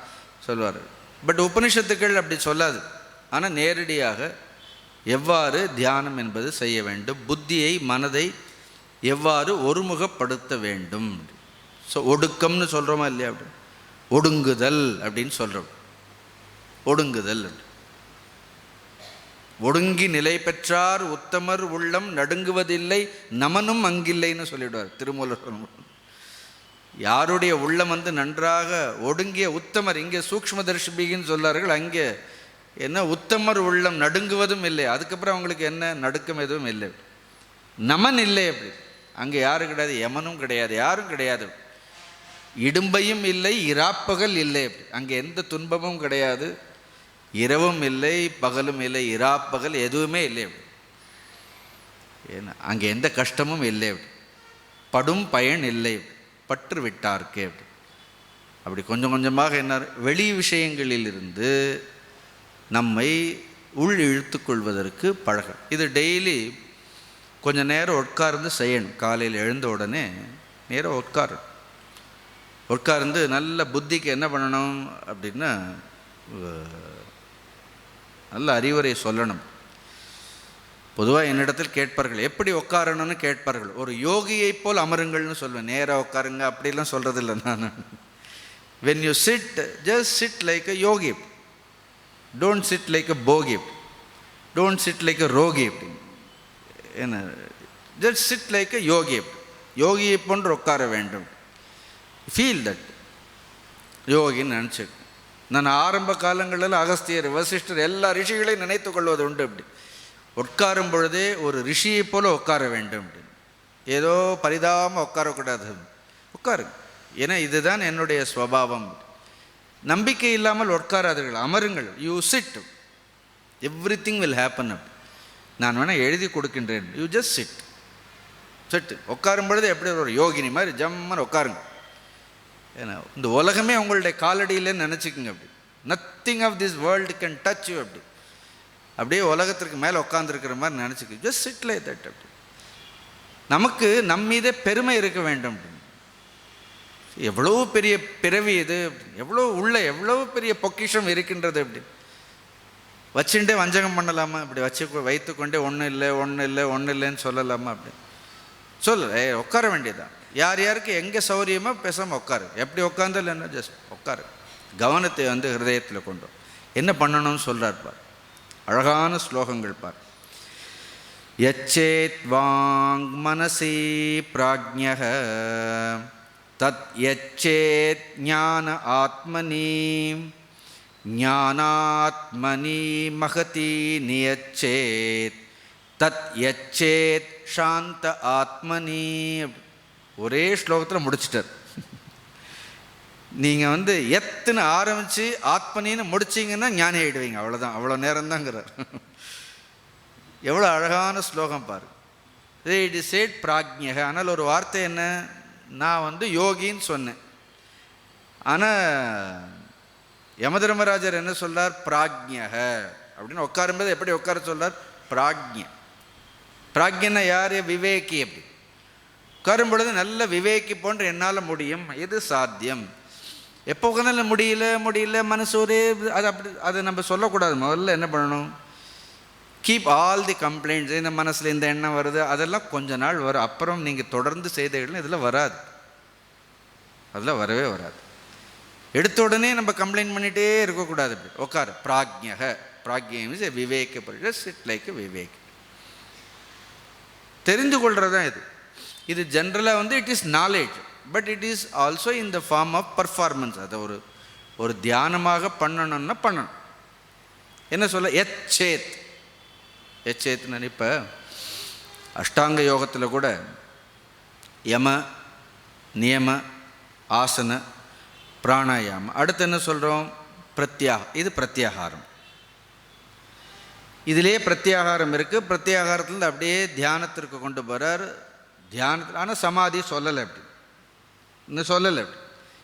சொல்லுவார். பட் உபனிஷத்துக்கள் அப்படி சொல்லாது. ஆனால் நேரடியாக எவ்வாறு தியானம் என்பது செய்ய வேண்டும், புத்தியை மனதை எவ்வாறு ஒருமுகப்படுத்த வேண்டும். ஸோ ஒடுக்கம்னு சொல்கிறோமா இல்லையா, அப்படி ஒடுங்குதல் அப்படின்னு சொல்கிறோம். ஒடுங்குதல், ஒடுங்கி நிலை பெற்றார் உத்தமர் உள்ளம் நடுங்குவதில்லை நமனும் அங்கில்லைன்னு சொல்லிவிடுவார் திருமூலர். யாருடைய உள்ளம் நன்றாக ஒடுங்கிய உத்தமர், இங்கே சூக்ஷ்மதர்ஷிபிகின்னு சொல்லார்கள், அங்கே என்ன உத்தமர் உள்ளம் நடுங்குவதும் இல்லை. அதுக்கப்புறம் அவங்களுக்கு என்ன நடுக்கம் எதுவும் இல்லை, நமன் இல்லை. அப்படி அங்கே யாரும் கிடையாது, யமனும் கிடையாது, யாரும் கிடையாது. இடும்பையும் இல்லை, இராப்பகல் இல்லை. அங்கே எந்த துன்பமும் கிடையாது, இரவும் இல்லை, பகலும் இல்லை, இராப்பகல் எதுவுமே இல்லை. ஏன்னா அங்கே எந்த கஷ்டமும் இல்லை, படும் பயன் இல்லை, பற்று விட்டார்க்கே. அப்படி கொஞ்சம் கொஞ்சமாக என்ன, வெளி விஷயங்களிலிருந்து நம்மை உள் இழுத்து கொள்வதற்கு பழக. இது டெய்லி கொஞ்சம் நேரம் உட்கார்ந்து செய்யணும். காலையில் எழுந்த உடனே நேரம் உட்கார்ந்து நல்ல புத்திக்கு என்ன பண்ணணும் அப்படின்னா, நல்ல அறிவுரை சொல்லணும். பொதுவாக என்னிடத்தில் கேட்பார்கள், எப்படி உட்காரணும்னு கேட்பார்கள். ஒரு யோகியை போல் அமருங்கள்னு சொல்வேன். நேராக உட்காருங்க அப்படிலாம் சொல்கிறதில்லை நான். when you sit, just sit like a yogi, don't sit like a bogi, don't sit like a rogi. என்ன, just sit like a yogi, யோகியை போன்று உட்கார வேண்டும். ஃபீல் தட் யோகின்னு நினச்சி. நான் ஆரம்ப காலங்களில் அகஸ்தியர், வசிஷ்டர் எல்லா ரிஷிகளையும் நினைத்து கொள்வது உண்டு. அப்படி உட்காரும் பொழுதே ஒரு ரிஷியை போல உட்கார வேண்டும். அப்படின்னு ஏதோ பரிதாபமாக உட்காரக்கூடாது, உட்காருங்க. ஏன்னா இதுதான் என்னுடைய ஸ்வபாவம். நம்பிக்கை இல்லாமல் உட்காராதீர்கள், அமருங்கள். You sit, every thing will happen. அப்படி நான் வேணால் எழுதி கொடுக்கின்றேன். You just chit. உட்காரும் பொழுது எப்படி ஒரு யோகினி மாதிரி ஜம்மன் உட்காருங்க. ஏன்னா இந்த உலகமே உங்களுடைய காலடியில்னு நினச்சிக்கோங்க. அப்படி nothing of this world can touch you. அப்படி அப்படியே உலகத்திற்கு மேலே உட்காந்துருக்கிற மாதிரி நினச்சிக்க. Just sit like that. அப்படி நமக்கு நம்மீதே பெருமை இருக்க வேண்டும். எவ்வளோ பெரிய பிறவி இது, எவ்வளோ எவ்வளோ பெரிய பொக்கிஷம் இருக்கின்றது. அப்படி வச்சுட்டே வஞ்சகம் பண்ணலாமா? இப்படி வைத்துக்கொண்டே ஒன்றும் இல்லைன்னு சொல்லலாமா? அப்படி உட்கார வேண்டியதான். யார் யாருக்கு எங்கே சௌரியமோ பேசாமல் உட்காரு. எப்படி உட்காந்தாலும் என்ன, ஜஸ்ட் உட்காரு. கவனத்தை ஹிருதயத்தில் கொண்டு என்ன பண்ணணும்னு சொல்கிறார் பார். அழகான ஸ்லோகங்கள் பார். யச்சேத் வாங் மனசி பிராஜ்ஞः தத் யச்சேத் ஞான ஆத்மனி ஞானாத்மனி மகதி நியச்சேத் தத் யச்சேத் சாந்த ஆத்மனி. ஒரே ஸ்லோகத்தில் முடிச்சிட்டார். நீங்கள் எத்துன்னு ஆரம்பித்து ஆத்மனின்னு முடிச்சிங்கன்னா ஞானி ஆகிடுவீங்க. அவ்வளோதான், அவ்வளோ நேரம்தாங்கிறார். எவ்வளோ அழகான ஸ்லோகம் பாரு. இட் இஸ் சேட் பிராக்ஞக. ஆனால் ஒரு வார்த்தை என்ன, நான் யோகின்னு சொன்னேன். ஆனால் யமதர்மராஜர் என்ன சொல்றார், பிராக்ஞக அப்படின்னு உட்காரும்போது எப்படி உட்கார சொல்றார், பிராக்ஞ. பிராக்ஞன்னா யார், விவேகி. அப்படி உட்காரும் பொழுது நல்ல விவேகி போன்று என்னால் முடியும், இது சாத்தியம். எப்போ உட்காந்தாலும் முடியல மனசு ஒரே அது அப்படி, அதை நம்ம சொல்லக்கூடாது. முதல்ல என்ன பண்ணணும், கீப் ஆல் தி கம்ப்ளைண்ட்ஸ். இந்த மனசில் இந்த எண்ணம் வருது, அதெல்லாம் கொஞ்ச நாள் வரும். அப்புறம் நீங்கள் தொடர்ந்து செய்தீர்கள் இதில் வராது, அதெல்லாம் வரவே வராது. எடுத்த உடனே நம்ம கம்ப்ளைண்ட் பண்ணிகிட்டே இருக்கக்கூடாது. அப்படி உட்காரு. பிராக்ஞக, பிராக்ஞம் இஸ் எ விவேக. சிட் லைக் எ விவேக். தெரிந்து கொள்கிறது தான் இது. இது ஜென்ரலாக it is knowledge, but it is also in the form of performance. அதை ஒரு தியானமாக பண்ணணும்னா பண்ணணும். என்ன சொல்ல, எச்சேத். எச்சேத்னு இப்போ அஷ்டாங்க யோகத்தில் கூட யம நியம ஆசன பிராணாயாமம், அடுத்து என்ன சொல்கிறோம், இது பிரத்யாகாரம். இதிலே பிரத்யாகாரம் இருக்குது. பிரத்யாகாரத்தில் அப்படியே தியானத்திற்கு கொண்டு போகிறார். தியானத்தில் ஆனால் சமாதி சொல்லலை. அப்படி இன்னும் சொல்லலை. அப்படி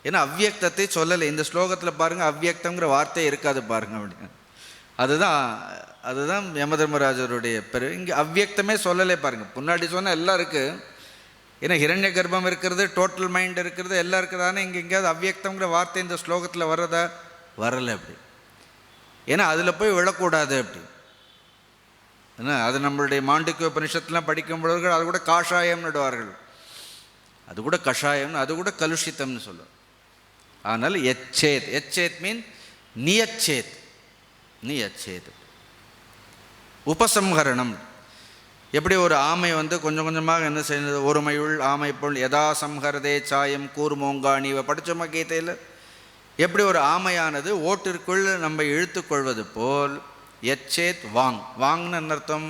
ஏன்னா அவ்வியக்தத்தை சொல்லலை. இந்த ஸ்லோகத்தில் பாருங்கள், அவ்வியக்தங்கிற வார்த்தை இருக்காது பாருங்கள். அப்படி அதுதான் யமதர்மராஜருடைய இங்கே அவ்வியக்தமே சொல்லலை பாருங்கள். முன்னாடி சொன்னால் எல்லாம் இருக்குது. ஏன்னா ஹிரண்ய கர்ப்பம் இருக்கிறது, டோட்டல் மைண்ட் இருக்கிறது, எல்லாம் இருக்குது. ஆனால் இங்கே எங்கேயாவது அவ்வியக்தங்கிற வார்த்தை இந்த ஸ்லோகத்தில் வர்றதா, வரலை. அப்படி ஏன்னா அதில் போய் விழக்கூடாது. அப்படி ஏன்னா அது நம்மளுடைய மாண்டிக்ய உபனிஷத்துலாம் படிக்கும் பொழுது அது கூட காஷாயம் நடுவார்கள். அது கூட கஷாயம், அது கூட கலுஷித்தம்னு சொல்லும். அதனால் எச்சேத். எச்சேத் மீன் நியச்சேத். நியச்சேத் உபசம்ஹரணம். எப்படி ஒரு ஆமை கொஞ்சம் கொஞ்சமாக என்ன செய்யறது, ஒருமையுள் ஆமை போல் யதா சம்ஹரதே சாயம் கூர்மோங்காணி படித்தோமா கீதையில். எப்படி ஒரு ஆமையானது ஓட்டிற்குள் நம்ம இழுத்து கொள்வது போல் எச்சேத் வாங். வாங்னு அர்த்தம்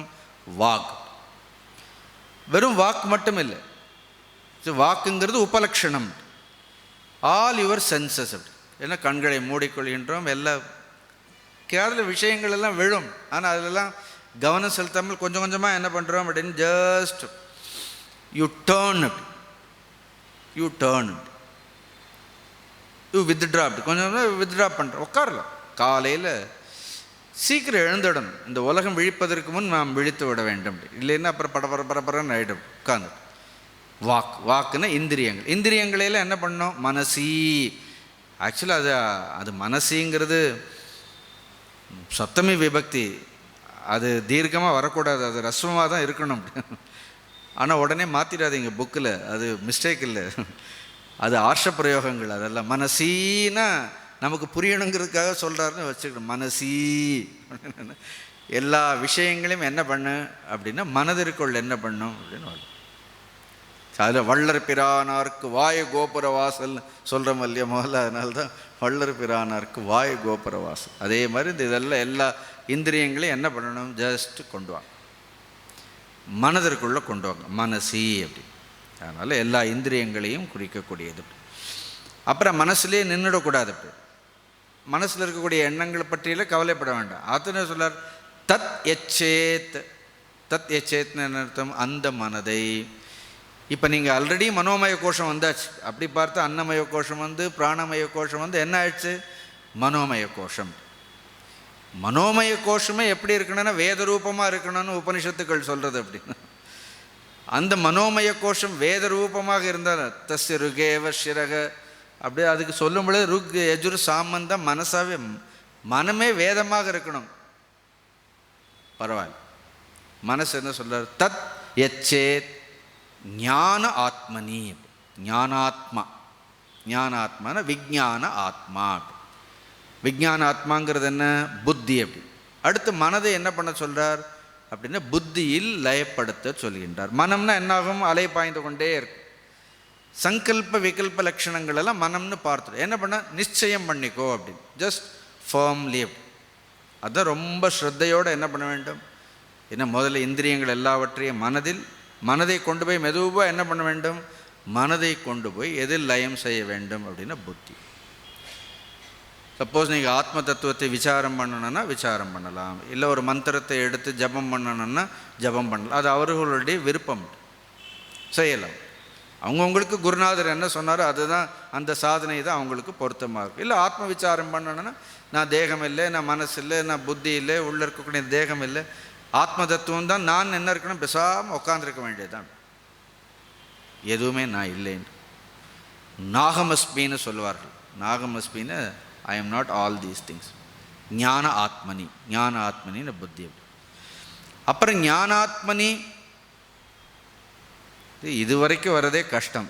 வாக். வெறும் வாக் மட்டும் இல்லை, வாக்குங்கிறது உபலக்ஷணம். All your senses. அப்படி ஏன்னா கண்களை மூடிக்கொள்கின்றோம், எல்லா கேரள விஷயங்கள் எல்லாம் விழும். ஆனால் அதிலெல்லாம் கவனம் செலுத்தாமல் கொஞ்சம் கொஞ்சமாக என்ன பண்ணுறோம் அப்படின்னு, just you turn. You turn, you withdraw. அப்படி கொஞ்சம் கொஞ்சம் வித்ட்ரா பண்ணுறோம். உட்காரலாம். காலையில் சீக்கிரம் எழுந்துடணும். இந்த உலகம் விழிப்பதற்கு முன் நாம் விழித்து விட வேண்டும். இல்லைன்னா அப்புறம் பரபரன்னு ஆகிடும். உட்காந்து வாக்குன்னா இந்திரியங்கள். இந்திரியங்களையில் என்ன பண்ணோம், மனசி. ஆக்சுவலாக அது மனசிங்கிறது சப்தமி விபக்தி. அது தீர்க்கமாக வரக்கூடாது, அது ரஸ்வமாக தான் இருக்கணும். ஆனால் உடனே மாற்றிடாதீங்க புக்கில், அது மிஸ்டேக் இல்லை, அது ஆர்ஷ பிரயோகங்கள். அதெல்லாம் மனசீனா நமக்கு புரியணுங்கிறதுக்காக சொல்கிறாருன்னு வச்சுக்கணும். மனசி எல்லா விஷயங்களையும் என்ன பண்ணு அப்படின்னா மனதிற்குள் என்ன பண்ணும் அப்படின்னு. அதில் வள்ளர் பிரானார்க்கு வாய கோபுர வாசல் சொல்கிறோம் இல்லையா முதல்ல. அதனால்தான் வள்ளர் பிரானார்க்கு வாய கோபுர வாசல். அதே மாதிரி இந்த இதெல்லாம் எல்லா இந்திரியங்களையும் என்ன பண்ணணும், ஜஸ்ட் கொண்டு வாங்க, மனதிற்குள்ளே கொண்டு வாங்க. மனசி அப்படி. அதனால் எல்லா இந்திரியங்களையும் குறிக்கக்கூடியது. அப்புறம் மனசுலேயே நின்றுடக்கூடாது. அப்படி மனசில் இருக்கக்கூடிய எண்ணங்களை பற்றியில் கவலைப்பட வேண்டாம். அதுன்னு சொல்லார், தத் எச்சேத். தத் எச்சேத்னு என்ன அர்த்தம், அந்த மனதை. இப்போ நீங்கள் ஆல்ரெடி மனோமய கோஷம் வந்தாச்சு. அப்படி பார்த்து அன்னமய கோஷம் பிராணமய கோஷம் என்ன ஆயிடுச்சு, மனோமய கோஷம். மனோமய கோஷமே எப்படி இருக்கணும்னா வேத ரூபமாக இருக்கணும்னு உபனிஷத்துக்கள் சொல்கிறது. அப்படின்னு அந்த மனோமய கோஷம் வேத ரூபமாக இருந்தால் தஸ்ய ருகேவ சிரக அப்படியே அதுக்கு சொல்லும் பொழுது ருக் யஜுர் சாமந்தம் மனசாவே, மனமே வேதமாக இருக்கணும். பரவாயில்ல. மனசு என்ன சொல்றார், தத் எச்சேத் ஞான ஆத்மனி. ஞானாத்மா. ஞானாத்மான விஞ்ஞான ஆத்மா. விஞ்ஞான ஆத்மாங்கிறது என்ன, புத்தி. அப்படி அடுத்து மனதை என்ன பண்ண சொல்கிறார் அப்படின்னா புத்தியில் லயப்படுத்த சொல்கின்றார். மனம்னா என்னாகும், அலை பாய்ந்து கொண்டே இருக்கும். சங்கல்ப விகல்ப லட்சணங்கள் எல்லாம் மனம்னு பார்த்துடும். என்ன பண்ண, நிச்சயம் பண்ணிக்கோ அப்படின்னு, ஜஸ்ட் ஃபர்ம்லி. அதுதான் ரொம்ப ஸ்ரத்தையோடு என்ன பண்ண வேண்டும். ஏன்னா முதல்ல இந்திரியங்கள் எல்லாவற்றையும் மனதை கொண்டு போய் மெதுவாக என்ன பண்ண வேண்டும், மனதை கொண்டு போய் எதில் லயம் செய்ய வேண்டும் அப்படின்னா புத்தி. சப்போஸ் நீங்கள் ஆத்ம தத்துவத்தை விசாரம் பண்ணணுன்னா விசாரம் பண்ணலாம், இல்லை ஒரு மந்திரத்தை எடுத்து ஜபம் பண்ணணுன்னா ஜபம் பண்ணலாம். அது அவர்களுடைய விருப்பம், செய்யலாம். அவங்கவுங்களுக்கு குருநாதர் என்ன சொன்னாரோ அதுதான், அந்த சாதனை தான் அவங்களுக்கு பொருத்தமாக இருக்கும். இல்லை ஆத்ம விசாரம் பண்ணணுன்னா நான் தேகம் இல்லை, நான் மனசு இல்லை, நான் புத்தி இல்லை, உள்ளே இருக்கக்கூடிய தேகம் இல்லை, ஆத்ம தத்துவம் தான் நான் என்ன இருக்கணும், பேசாமல் உட்காந்துருக்க வேண்டியதுதான், எதுவுமே நான் இல்லைன்னு. நாகமஸ்மின்னு சொல்லுவார்கள். நாகமஸ்மின்னு I am not all these things. ஞான ஆத்மனின்னு புத்தி. அப்புறம் ஞானாத்மனி இது வரைக்கும் வரதே கஷ்டம்.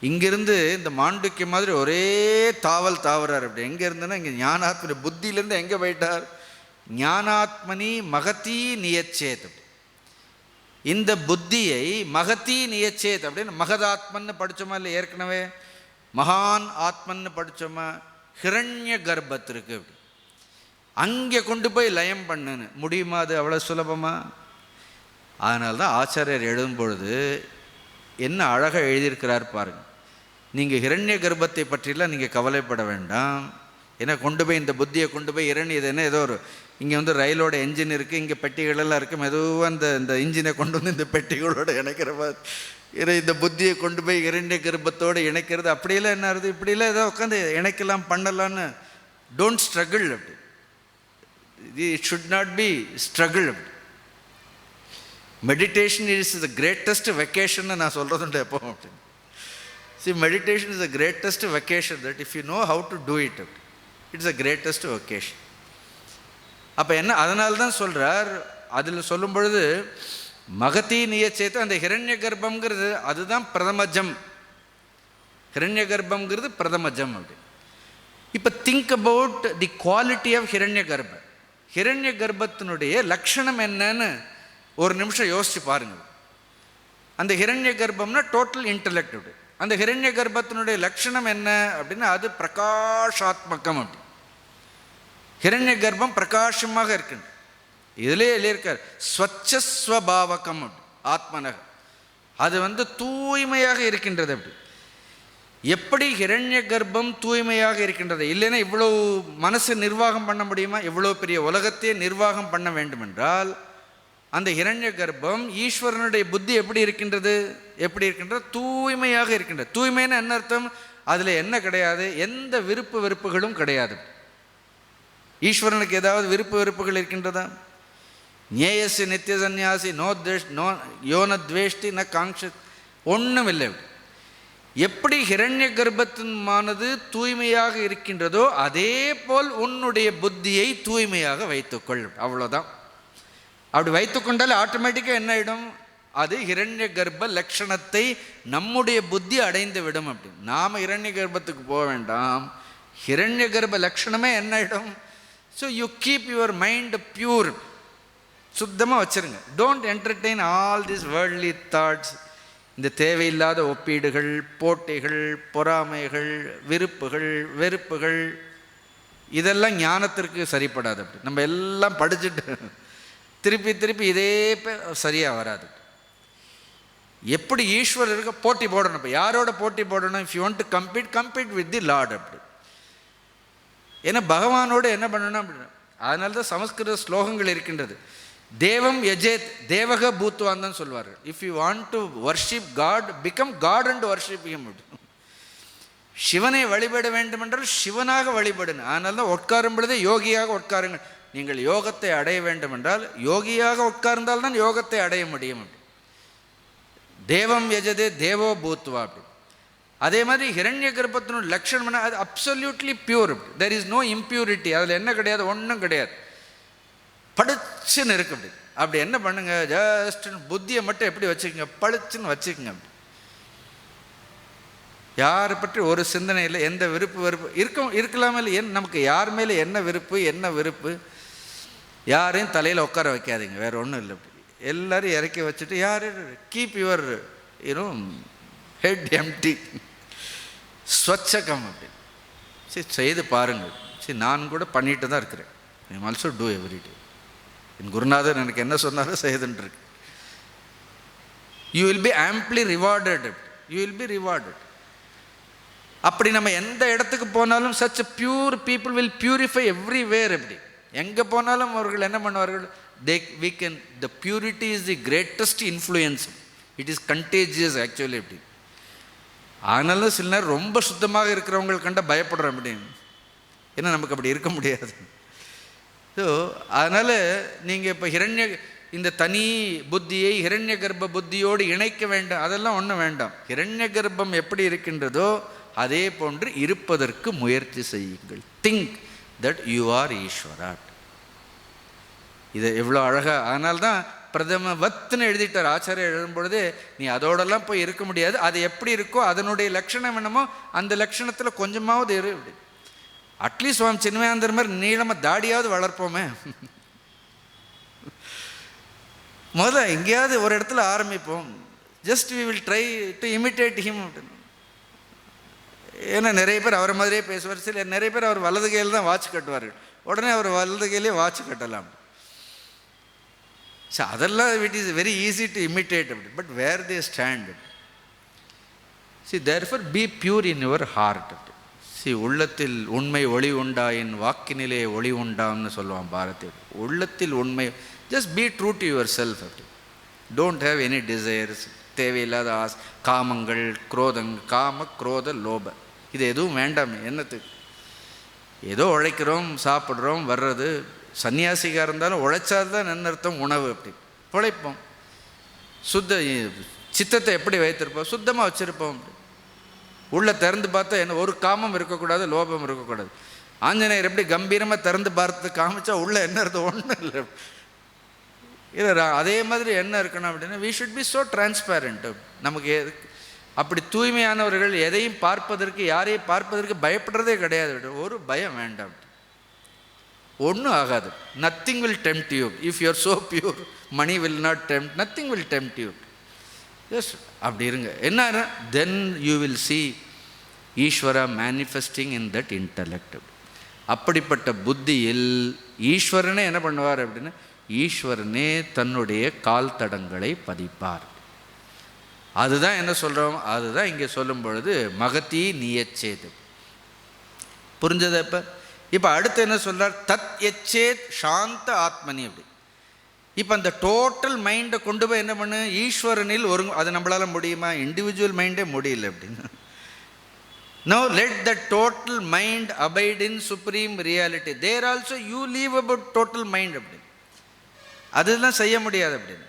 இங்கிருந்து இந்த மாண்டுக்கிய மாதிரி ஒரே தாவறார். அப்படி எங்கே இருந்துன்னா இங்கே ஞானாத்மனி புத்தியிலேருந்து எங்கே போயிட்டார், ஞானாத்மனி மகதி நியச்சேத். இந்த புத்தியை மகதி நியச்சேத் அப்படின்னு மகதாத்மன்னு படித்தோமா இல்லை, ஏற்கனவே மகான் ஆத்மன்னு படித்தோமா. ஹிரண்ய கர்ப்பத்திற்கு அப்படி அங்கே கொண்டு போய் லயம் பண்ணுன்னு முடியுமா, அது அவ்வளோ சுலபமாக? அதனால்தான் ஆச்சாரியர் எழுதும் பொழுது என்ன அழகாக எழுதியிருக்கிறார் பாருங்கள். நீங்கள் ஹிரண்ய கர்ப்பத்தை பற்றிலாம் நீங்கள் கவலைப்பட வேண்டாம். ஏன்னா கொண்டு போய் இந்த புத்தியை கொண்டு போய் இது என்ன ஏதோ ஒரு இங்கே ரயிலோட என்ஜின் இருக்குது, இங்கே பெட்டிகளெல்லாம் இருக்குது, மெதுவாக இந்த இன்ஜினை கொண்டு வந்து இந்த பெட்டிகளோடு இணைக்கிற மாதிரி இந்த புத்தியை கொண்டு போய் இரண்ய கர்ப்பத்தோடு இணைக்கிறது. அப்படியெல்லாம் என்ன ஆகுது, இப்படிலாம் ஏதோ உட்காந்து இணைக்கலாம் பண்ணலான்னு. டோன்ட் ஸ்ட்ரகிள் அப்படி, it should not be struggle அப்படி. Meditation is the greatest vacation நான் சொல்கிறதுண்டு எப்போ அப்படின்னு. Meditation is the greatest vacation, that if you know how to do it அப்படி, இட்ஸ் அ கிரேட்டஸ்ட் வெக்கேஷன். அப்போ என்ன, அதனால தான் சொல்கிறார். அதில் சொல்லும் பொழுது மகதி நியச்சேத்து, அந்த ஹிரண்ய கர்ப்பங்கிறது அதுதான் பிரதமஜம். ஹிரண்ய கர்ப்பங்கிறது பிரதமஜம் அப்படி. இப்போ think about the quality of ஹிரண்ய கர்ப்பம். ஹிரண்ய கர்ப்பத்தினுடைய லக்ஷணம் என்னன்னு ஒரு நிமிஷம் யோசிச்சு பாருங்கள். அந்த ஹிரண்ய கர்ப்பம்னா டோட்டல் இன்டலெக்ட். அந்த ஹிரண்ய கர்ப்பத்தினுடைய லக்ஷணம் என்ன அப்படின்னா அது பிரகாஷாத்மகம் அப்படி. ஹிரண்ய கர்ப்பம் பிரகாசமாக இருக்கு. இதிலே எழுதியிருக்கார் ஸ்வச்சஸ்வபாவகம் ஆத்மனக, அது தூய்மையாக இருக்கின்றது அப்படி. எப்படி ஹிரண்ய கர்ப்பம் தூய்மையாக இருக்கின்றது, இல்லைன்னா இவ்வளோ மனசு நிர்வாகம் பண்ண முடியுமா? இவ்வளோ பெரிய உலகத்தையே நிர்வாகம் பண்ண வேண்டும் என்றால் அந்த ஹிரண்ய கர்ப்பம் ஈஸ்வரனுடைய புத்தி எப்படி இருக்கின்றது, தூய்மையாக இருக்கின்றது. தூய்மைன்னு என்ன அர்த்தம், அதில் என்ன கிடையாது, எந்த விருப்பு வெறுப்புகளும் கிடையாது. ஈஸ்வரனுக்கு ஏதாவது விருப்பு வெறுப்புகள் இருக்கின்றதா? ஞேயசி நித்திய சந்நியாசி நோ யோன துவேஷ்டி ந காங்க்ஷத், ஒன்றும் இல்லை. எப்படி ஹிரண்ய கர்ப்பத்தின்மானது தூய்மையாக இருக்கின்றதோ அதே போல் உன்னுடைய புத்தியை தூய்மையாக வைத்துக்கொள், அவ்வளோதான். அப்படி வைத்துக்கொண்டால் ஆட்டோமேட்டிக்காக என்ன ஆகிடும், அது ஹிரண்ய கர்ப்ப லட்சணத்தை நம்முடைய புத்தி அடைந்து விடும் அப்படி. நாம் ஹிரண்ய கர்ப்பத்துக்கு போக வேண்டாம், ஹிரண்ய கர்ப்ப லட்சணமே என்ன ஆகிடும். So you keep your mind pure, சுத்தமாக வச்சுருங்க. Don't entertain all this worldly thoughts. இந்த தேவையில்லாத ஒப்பீடுகள், போட்டிகள், பொறாமைகள், விருப்புகள், வெறுப்புகள், இதெல்லாம் ஞானத்திற்கு சரிப்படாது அப்படி. நம்ம எல்லாம் படிச்சுட்டு திருப்பி இதே சரியாக வராது. எப்படி ஈஸ்வரருக்கு போட்டி போடணும், இப்போ யாரோட போட்டி போடணும், if you want to compete with the Lord அப்படி. ஏன்னா பகவானோடு என்ன பண்ணணும் அப்படின்னா, அதனால தான் சமஸ்கிருத ஸ்லோகங்கள் இருக்கின்றது. தேவம் யஜேத் தேவக பூத்வான்னு சொல்வார்கள். If you want to worship God, become God and worship him. சிவனை வழிபட வேண்டும் என்றால் சிவனாக வழிபடுங்க. அதனால தான் உட்காரும் பொழுதே யோகியாக உட்காருங்கள். நீங்கள் யோகத்தை அடைய வேண்டும் என்றால் யோகியாக உட்கார்ந்தால்தான் யோகத்தை அடைய முடியும் அப்படி. தேவம் யஜதே தேவோ பூத்வா அப்படி. அதே மாதிரி ஹிரண்ய கர்ப்பத்தினுடைய லட்சணம் அது absolutely pure. There is no impurity, அதில் என்ன கிடையாது, ஒன்றும் கிடையாது, பளிச்சுன்னு இருக்கு அப்படி. அப்படி என்ன பண்ணுங்க, ஜஸ்ட் புத்தியை மட்டும் எப்படி வச்சுக்கோங்க, பளிச்சுன்னு வச்சுக்கோங்க அப்படி. யாரை பற்றி ஒரு சிந்தனை இல்லை, எந்த வெறுப்பு இருக்கலாமே இல்லை. நமக்கு யார் மேலே என்ன வெறுப்பு, யாரையும் தலையில் உட்கார வைக்காதீங்க, வேறு ஒன்றும் இல்லை. அப்படி எல்லாரும் இறக்கி வச்சுட்டு யார் கீப் யுவர் ஹெட் எம்டி, ஸ்வச்சகம் அப்படி. சரி, செய்து பாருங்கள். சரி, நான் கூட பண்ணிட்டு தான் இருக்கிறேன். I am also do every day. என் குருநாதர் எனக்கு என்ன சொன்னாலும் செய்துன்ட்ருக்கு. You will be amply rewarded. You will be rewarded. அப்படி நம்ம எந்த இடத்துக்கு போனாலும் such pure people will purify everywhere. எப்படி எங்கே போனாலும் அவர்கள் என்ன பண்ணுவார்கள்? we can, the purity is the greatest influence. It is contagious actually. எப்படி ஆனாலும் சில நேரம் ரொம்ப சுத்தமாக இருக்கிறவங்க கண்ட பயப்படுறோம். அப்படி ஏன்னா நமக்கு அப்படி இருக்க முடியாது. ஸோ அதனால் நீங்கள் இப்போ இந்த தனி புத்தியை ஹிரண்ய கர்ப்ப புத்தியோடு இணைக்க வேண்டாம். அதெல்லாம் ஒன்றும் வேண்டாம். ஹிரண்ய கர்ப்பம் எப்படி இருக்கின்றதோ அதே போன்று இருப்பதற்கு முயற்சி செய்யுங்கள். திங்க் தட் யூ ஆர் ஈஸ்வராட். இதை எவ்வளோ அழகாக, அதனால்தான் பிரதம வத்துன்னு எழுதிட்டார் ஆச்சாரியர் எழுதும்பொழுது. நீ அதோடெல்லாம் போய் இருக்க முடியாது. அது எப்படி இருக்கோ அதனுடைய லட்சணம் என்னமோ அந்த லட்சணத்தில் கொஞ்சமாவது இரு. இப்படி அட்லீஸ்ட் சுவாமி சின்மயானந்தர் மாதிரி நீளமாக தாடியாவது வளர்ப்போமே. முதல்ல எங்கேயாவது ஒரு இடத்துல ஆரம்பிப்போம். Just we will try to imitate him அப்படின்னு. ஏன்னா நிறைய பேர் அவரை மாதிரியே பேசுவார். சில நிறைய பேர் அவர் வலது கையில் தான் வாட்ச் கட்டுவார்கள். உடனே அவர் வலது கையிலே வாட்ச் கட்டலாம். ஸோ அதெல்லாம் it is very easy to imitate அப்படி. But where they stand. See therefore be pure in your heart. சி உள்ளத்தில் உண்மை ஒளி உண்டாயின் வாக்கினிலே ஒளி உண்டான்னு சொல்லுவான் பாரதியார். உள்ளத்தில் உண்மை, just be true to your self. அப்படி டோன்ட் ஹேவ் எனி டிசைர்ஸ். தேவையில்லாத காமங்கள், காம குரோத லோப, இது எதுவும் வேண்டாமே. என்னத்துக்கு? ஏதோ உழைக்கிறோம், சாப்பிட்றோம், வர்றது. சன்னியாசிக்காக இருந்தாலும் உழைச்சாதான் என்ன அர்த்தம்? உணவு. அப்படி உழைப்போம். சித்தத்தை எப்படி வைத்திருப்போம்? சுத்தமாக வச்சுருப்போம். உள்ளே திறந்து பார்த்தா என்ன, ஒரு காமம் இருக்கக்கூடாது, லோபம் இருக்கக்கூடாது. ஆஞ்சநேயர் எப்படி கம்பீரமாக திறந்து பார்த்து காமிச்சா உள்ளே என்ன அர்த்தம்? ஒன்றும் இல்லை. இல்லை அதே மாதிரி என்ன இருக்கணும் அப்படின்னா, we should be so transparent. நமக்கு அப்படி தூய்மையானவர்கள் எதையும் பார்ப்பதற்கு, யாரையும் பார்ப்பதற்கு பயப்படுறதே கிடையாது. ஒரு பயம் வேண்டாம். ஒன்றும் ஆகாது. Nothing will tempt you. If you are so pure, money will not tempt, nothing will tempt you. Just அப்படி இருங்க. என்ன, then you will see Ishwara manifesting in that intellect. அப்படிப்பட்ட புத்தியில் ஈஸ்வரனே என்ன பண்ணுவார் அப்படின்னா, ஈஸ்வரனே தன்னுடைய கால் தடங்களை பதிப்பார். அதுதான் என்ன சொல்கிறோம், அதுதான் இங்கே சொல்லும் பொழுது மகதி நியச்சேது. புரிஞ்சது? இப்போ அடுத்து என்ன சொல்கிறார்? தத் எச்சேத் சாந்த ஆத்மனி. அப்படி இப்போ அந்த டோட்டல் மைண்டை கொண்டு போய் என்ன பண்ணு, ஈஸ்வரனில் ஒரு, அது நம்மளால் முடியுமா? இண்டிவிஜுவல் மைண்டே முடியல. அப்படின்னு no let the total mind abide in supreme reality. There also you leave about total mind. அப்படின்னு அதெல்லாம் செய்ய முடியாது. அப்படின்னு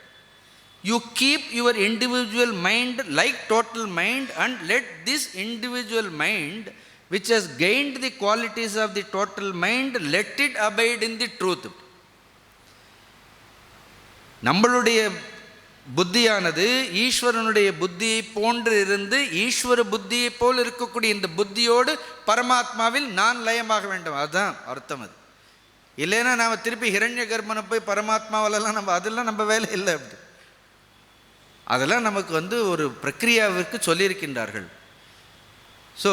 you keep your individual mind like total mind and let this individual mind which has gained the qualities of the total mind, let it abide in the truth. நம்மளுடைய புத்தியானது ஈஸ்வரனுடைய புத்தியை போன்று இருந்து ஈஸ்வர புத்தியை போல் இருக்கக்கூடிய இந்த புத்தியோடு பரமாத்மாவில் நான் லயமாக வேண்டும். அதுதான் அர்த்தம். அது இல்லைன்னா நாம் திருப்பி ஹிரண்ய கர்ப்பனை போய் பரமாத்மாவிலலாம் அதெல்லாம் நம்ம வேலை இல்லை. அப்படி அதெல்லாம் நமக்கு ஒரு பிரக்ரியாவிற்கு சொல்லியிருக்கின்றார்கள். So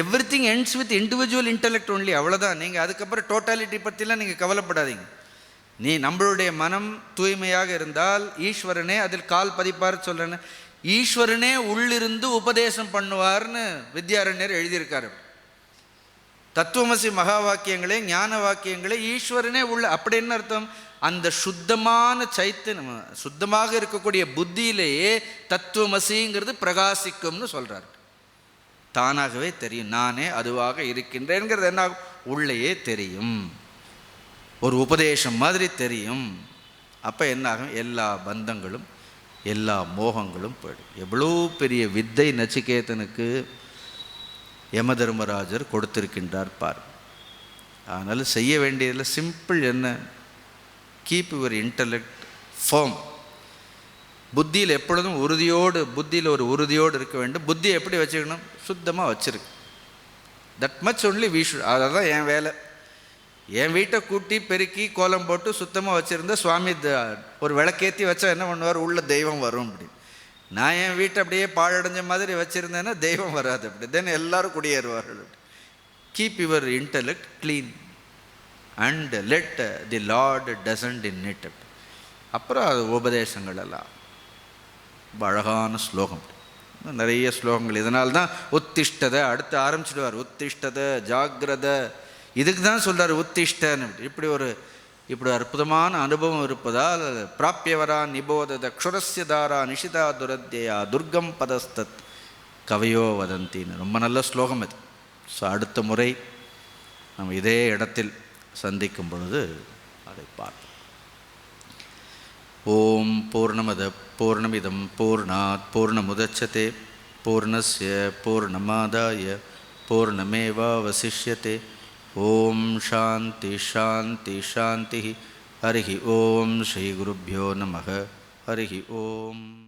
every thing ends with individual intellect only. அவ்வளோதான். நீங்கள் அதுக்கப்புறம் டோட்டாலிட்டி பற்றிலாம் நீங்கள் கவலைப்படாதீங்க. நம்மளுடைய மனம் தூய்மையாக இருந்தால் ஈஸ்வரனே அதில் கால் பதிப்பார். சொல்கிறேன்னு, ஈஸ்வரனே உள்ளிருந்து உபதேசம் பண்ணுவார்னு வித்யாரண்யர் எழுதியிருக்காரு. தத்துவமசி மகா வாக்கியங்களே, ஞான வாக்கியங்களே ஈஸ்வரனே உள்ள. அப்படி என்ன அர்த்தம்? அந்த சுத்தமான சைத்தன்யம், சுத்தமாக இருக்கக்கூடிய புத்தியிலேயே தத்துவமசிங்கிறது பிரகாசிக்கும்னு சொல்கிறார். தானாகவே தெரியும், நானே அதுவாக இருக்கின்றேங்கிறது என்ன உள்ளேயே தெரியும், ஒரு உபதேசம் மாதிரி தெரியும். அப்போ என்னாகும்? எல்லா பந்தங்களும் எல்லா மோகங்களும் போயிடும். எவ்வளோ பெரிய வித்தை நச்சிகேதனுக்கு யமதர்மராஜர் கொடுத்திருக்கின்றார் பார். அதனால் செய்ய வேண்டியதில் சிம்பிள் என்ன, கீப் யுவர் இன்டலெக்ட் ஃபர்ம். புத்தியில் எப்பொழுதும் உறுதியோடு, புத்தியில் ஒரு உறுதியோடு இருக்க வேண்டும். புத்தியை எப்படி வச்சுக்கணும்? சுத்தமாக வச்சுருக்கு. That much only we should. அதை தான் என் வேலை. என் வீட்டை கூட்டி பெருக்கி கோலம் போட்டு சுத்தமாக வச்சுருந்தா சுவாமி ஒரு விளக்கேற்றி வச்சா என்ன பண்ணுவார்? உள்ள தெய்வம் வரும். அப்படி நான் என் வீட்டை அப்படியே பாழடைஞ்ச மாதிரி வச்சுருந்தேன்னா தெய்வம் வராது. அப்படி தென் எல்லாரும் குடியேறுவார்கள். Keep your intellect clean and let the Lord descend in it. அப்புறம் அது உபதேசங்கள் எல்லாம் ரொம்ப அழகான ஸ்லோகம். நிறைய ஸ்லோகங்கள். இதனால்தான் உத்திஷ்டத அடுத்து ஆரம்பிச்சிடுவார். உத்திஷ்டத ஜாகிரத, இதுக்கு தான் சொல்கிறார் உத்திஷ்டன்னு. இப்படி அற்புதமான அனுபவம் இருப்பதால் பிராப்பியவரா நிபோதத க்ஷுரஸ்ய தாரா நிஷிதா துரத்யா துர்கம் பதஸ்தத் கவையோ வதந்தின்னு ரொம்ப நல்ல ஸ்லோகம் இது. ஸோ அடுத்த முறை நம்ம இதே இடத்தில் சந்திக்கும் பொழுது அதை பார்ப்போம். ஓம் பூர்ணமத பூர்ணமிதம் பூர்ணாத் பூர்ணமுதச்சதே பூர்ணஸ்ய பூர்ணமாதாய பூர்ணமேவாவசிஷ்யதே. ஓம் சாந்தி சாந்தி சாந்தி. ஹரிஹி ஓம் ஸ்ரீ குருப்யோ நமः. ஹரிஹி ஓம்.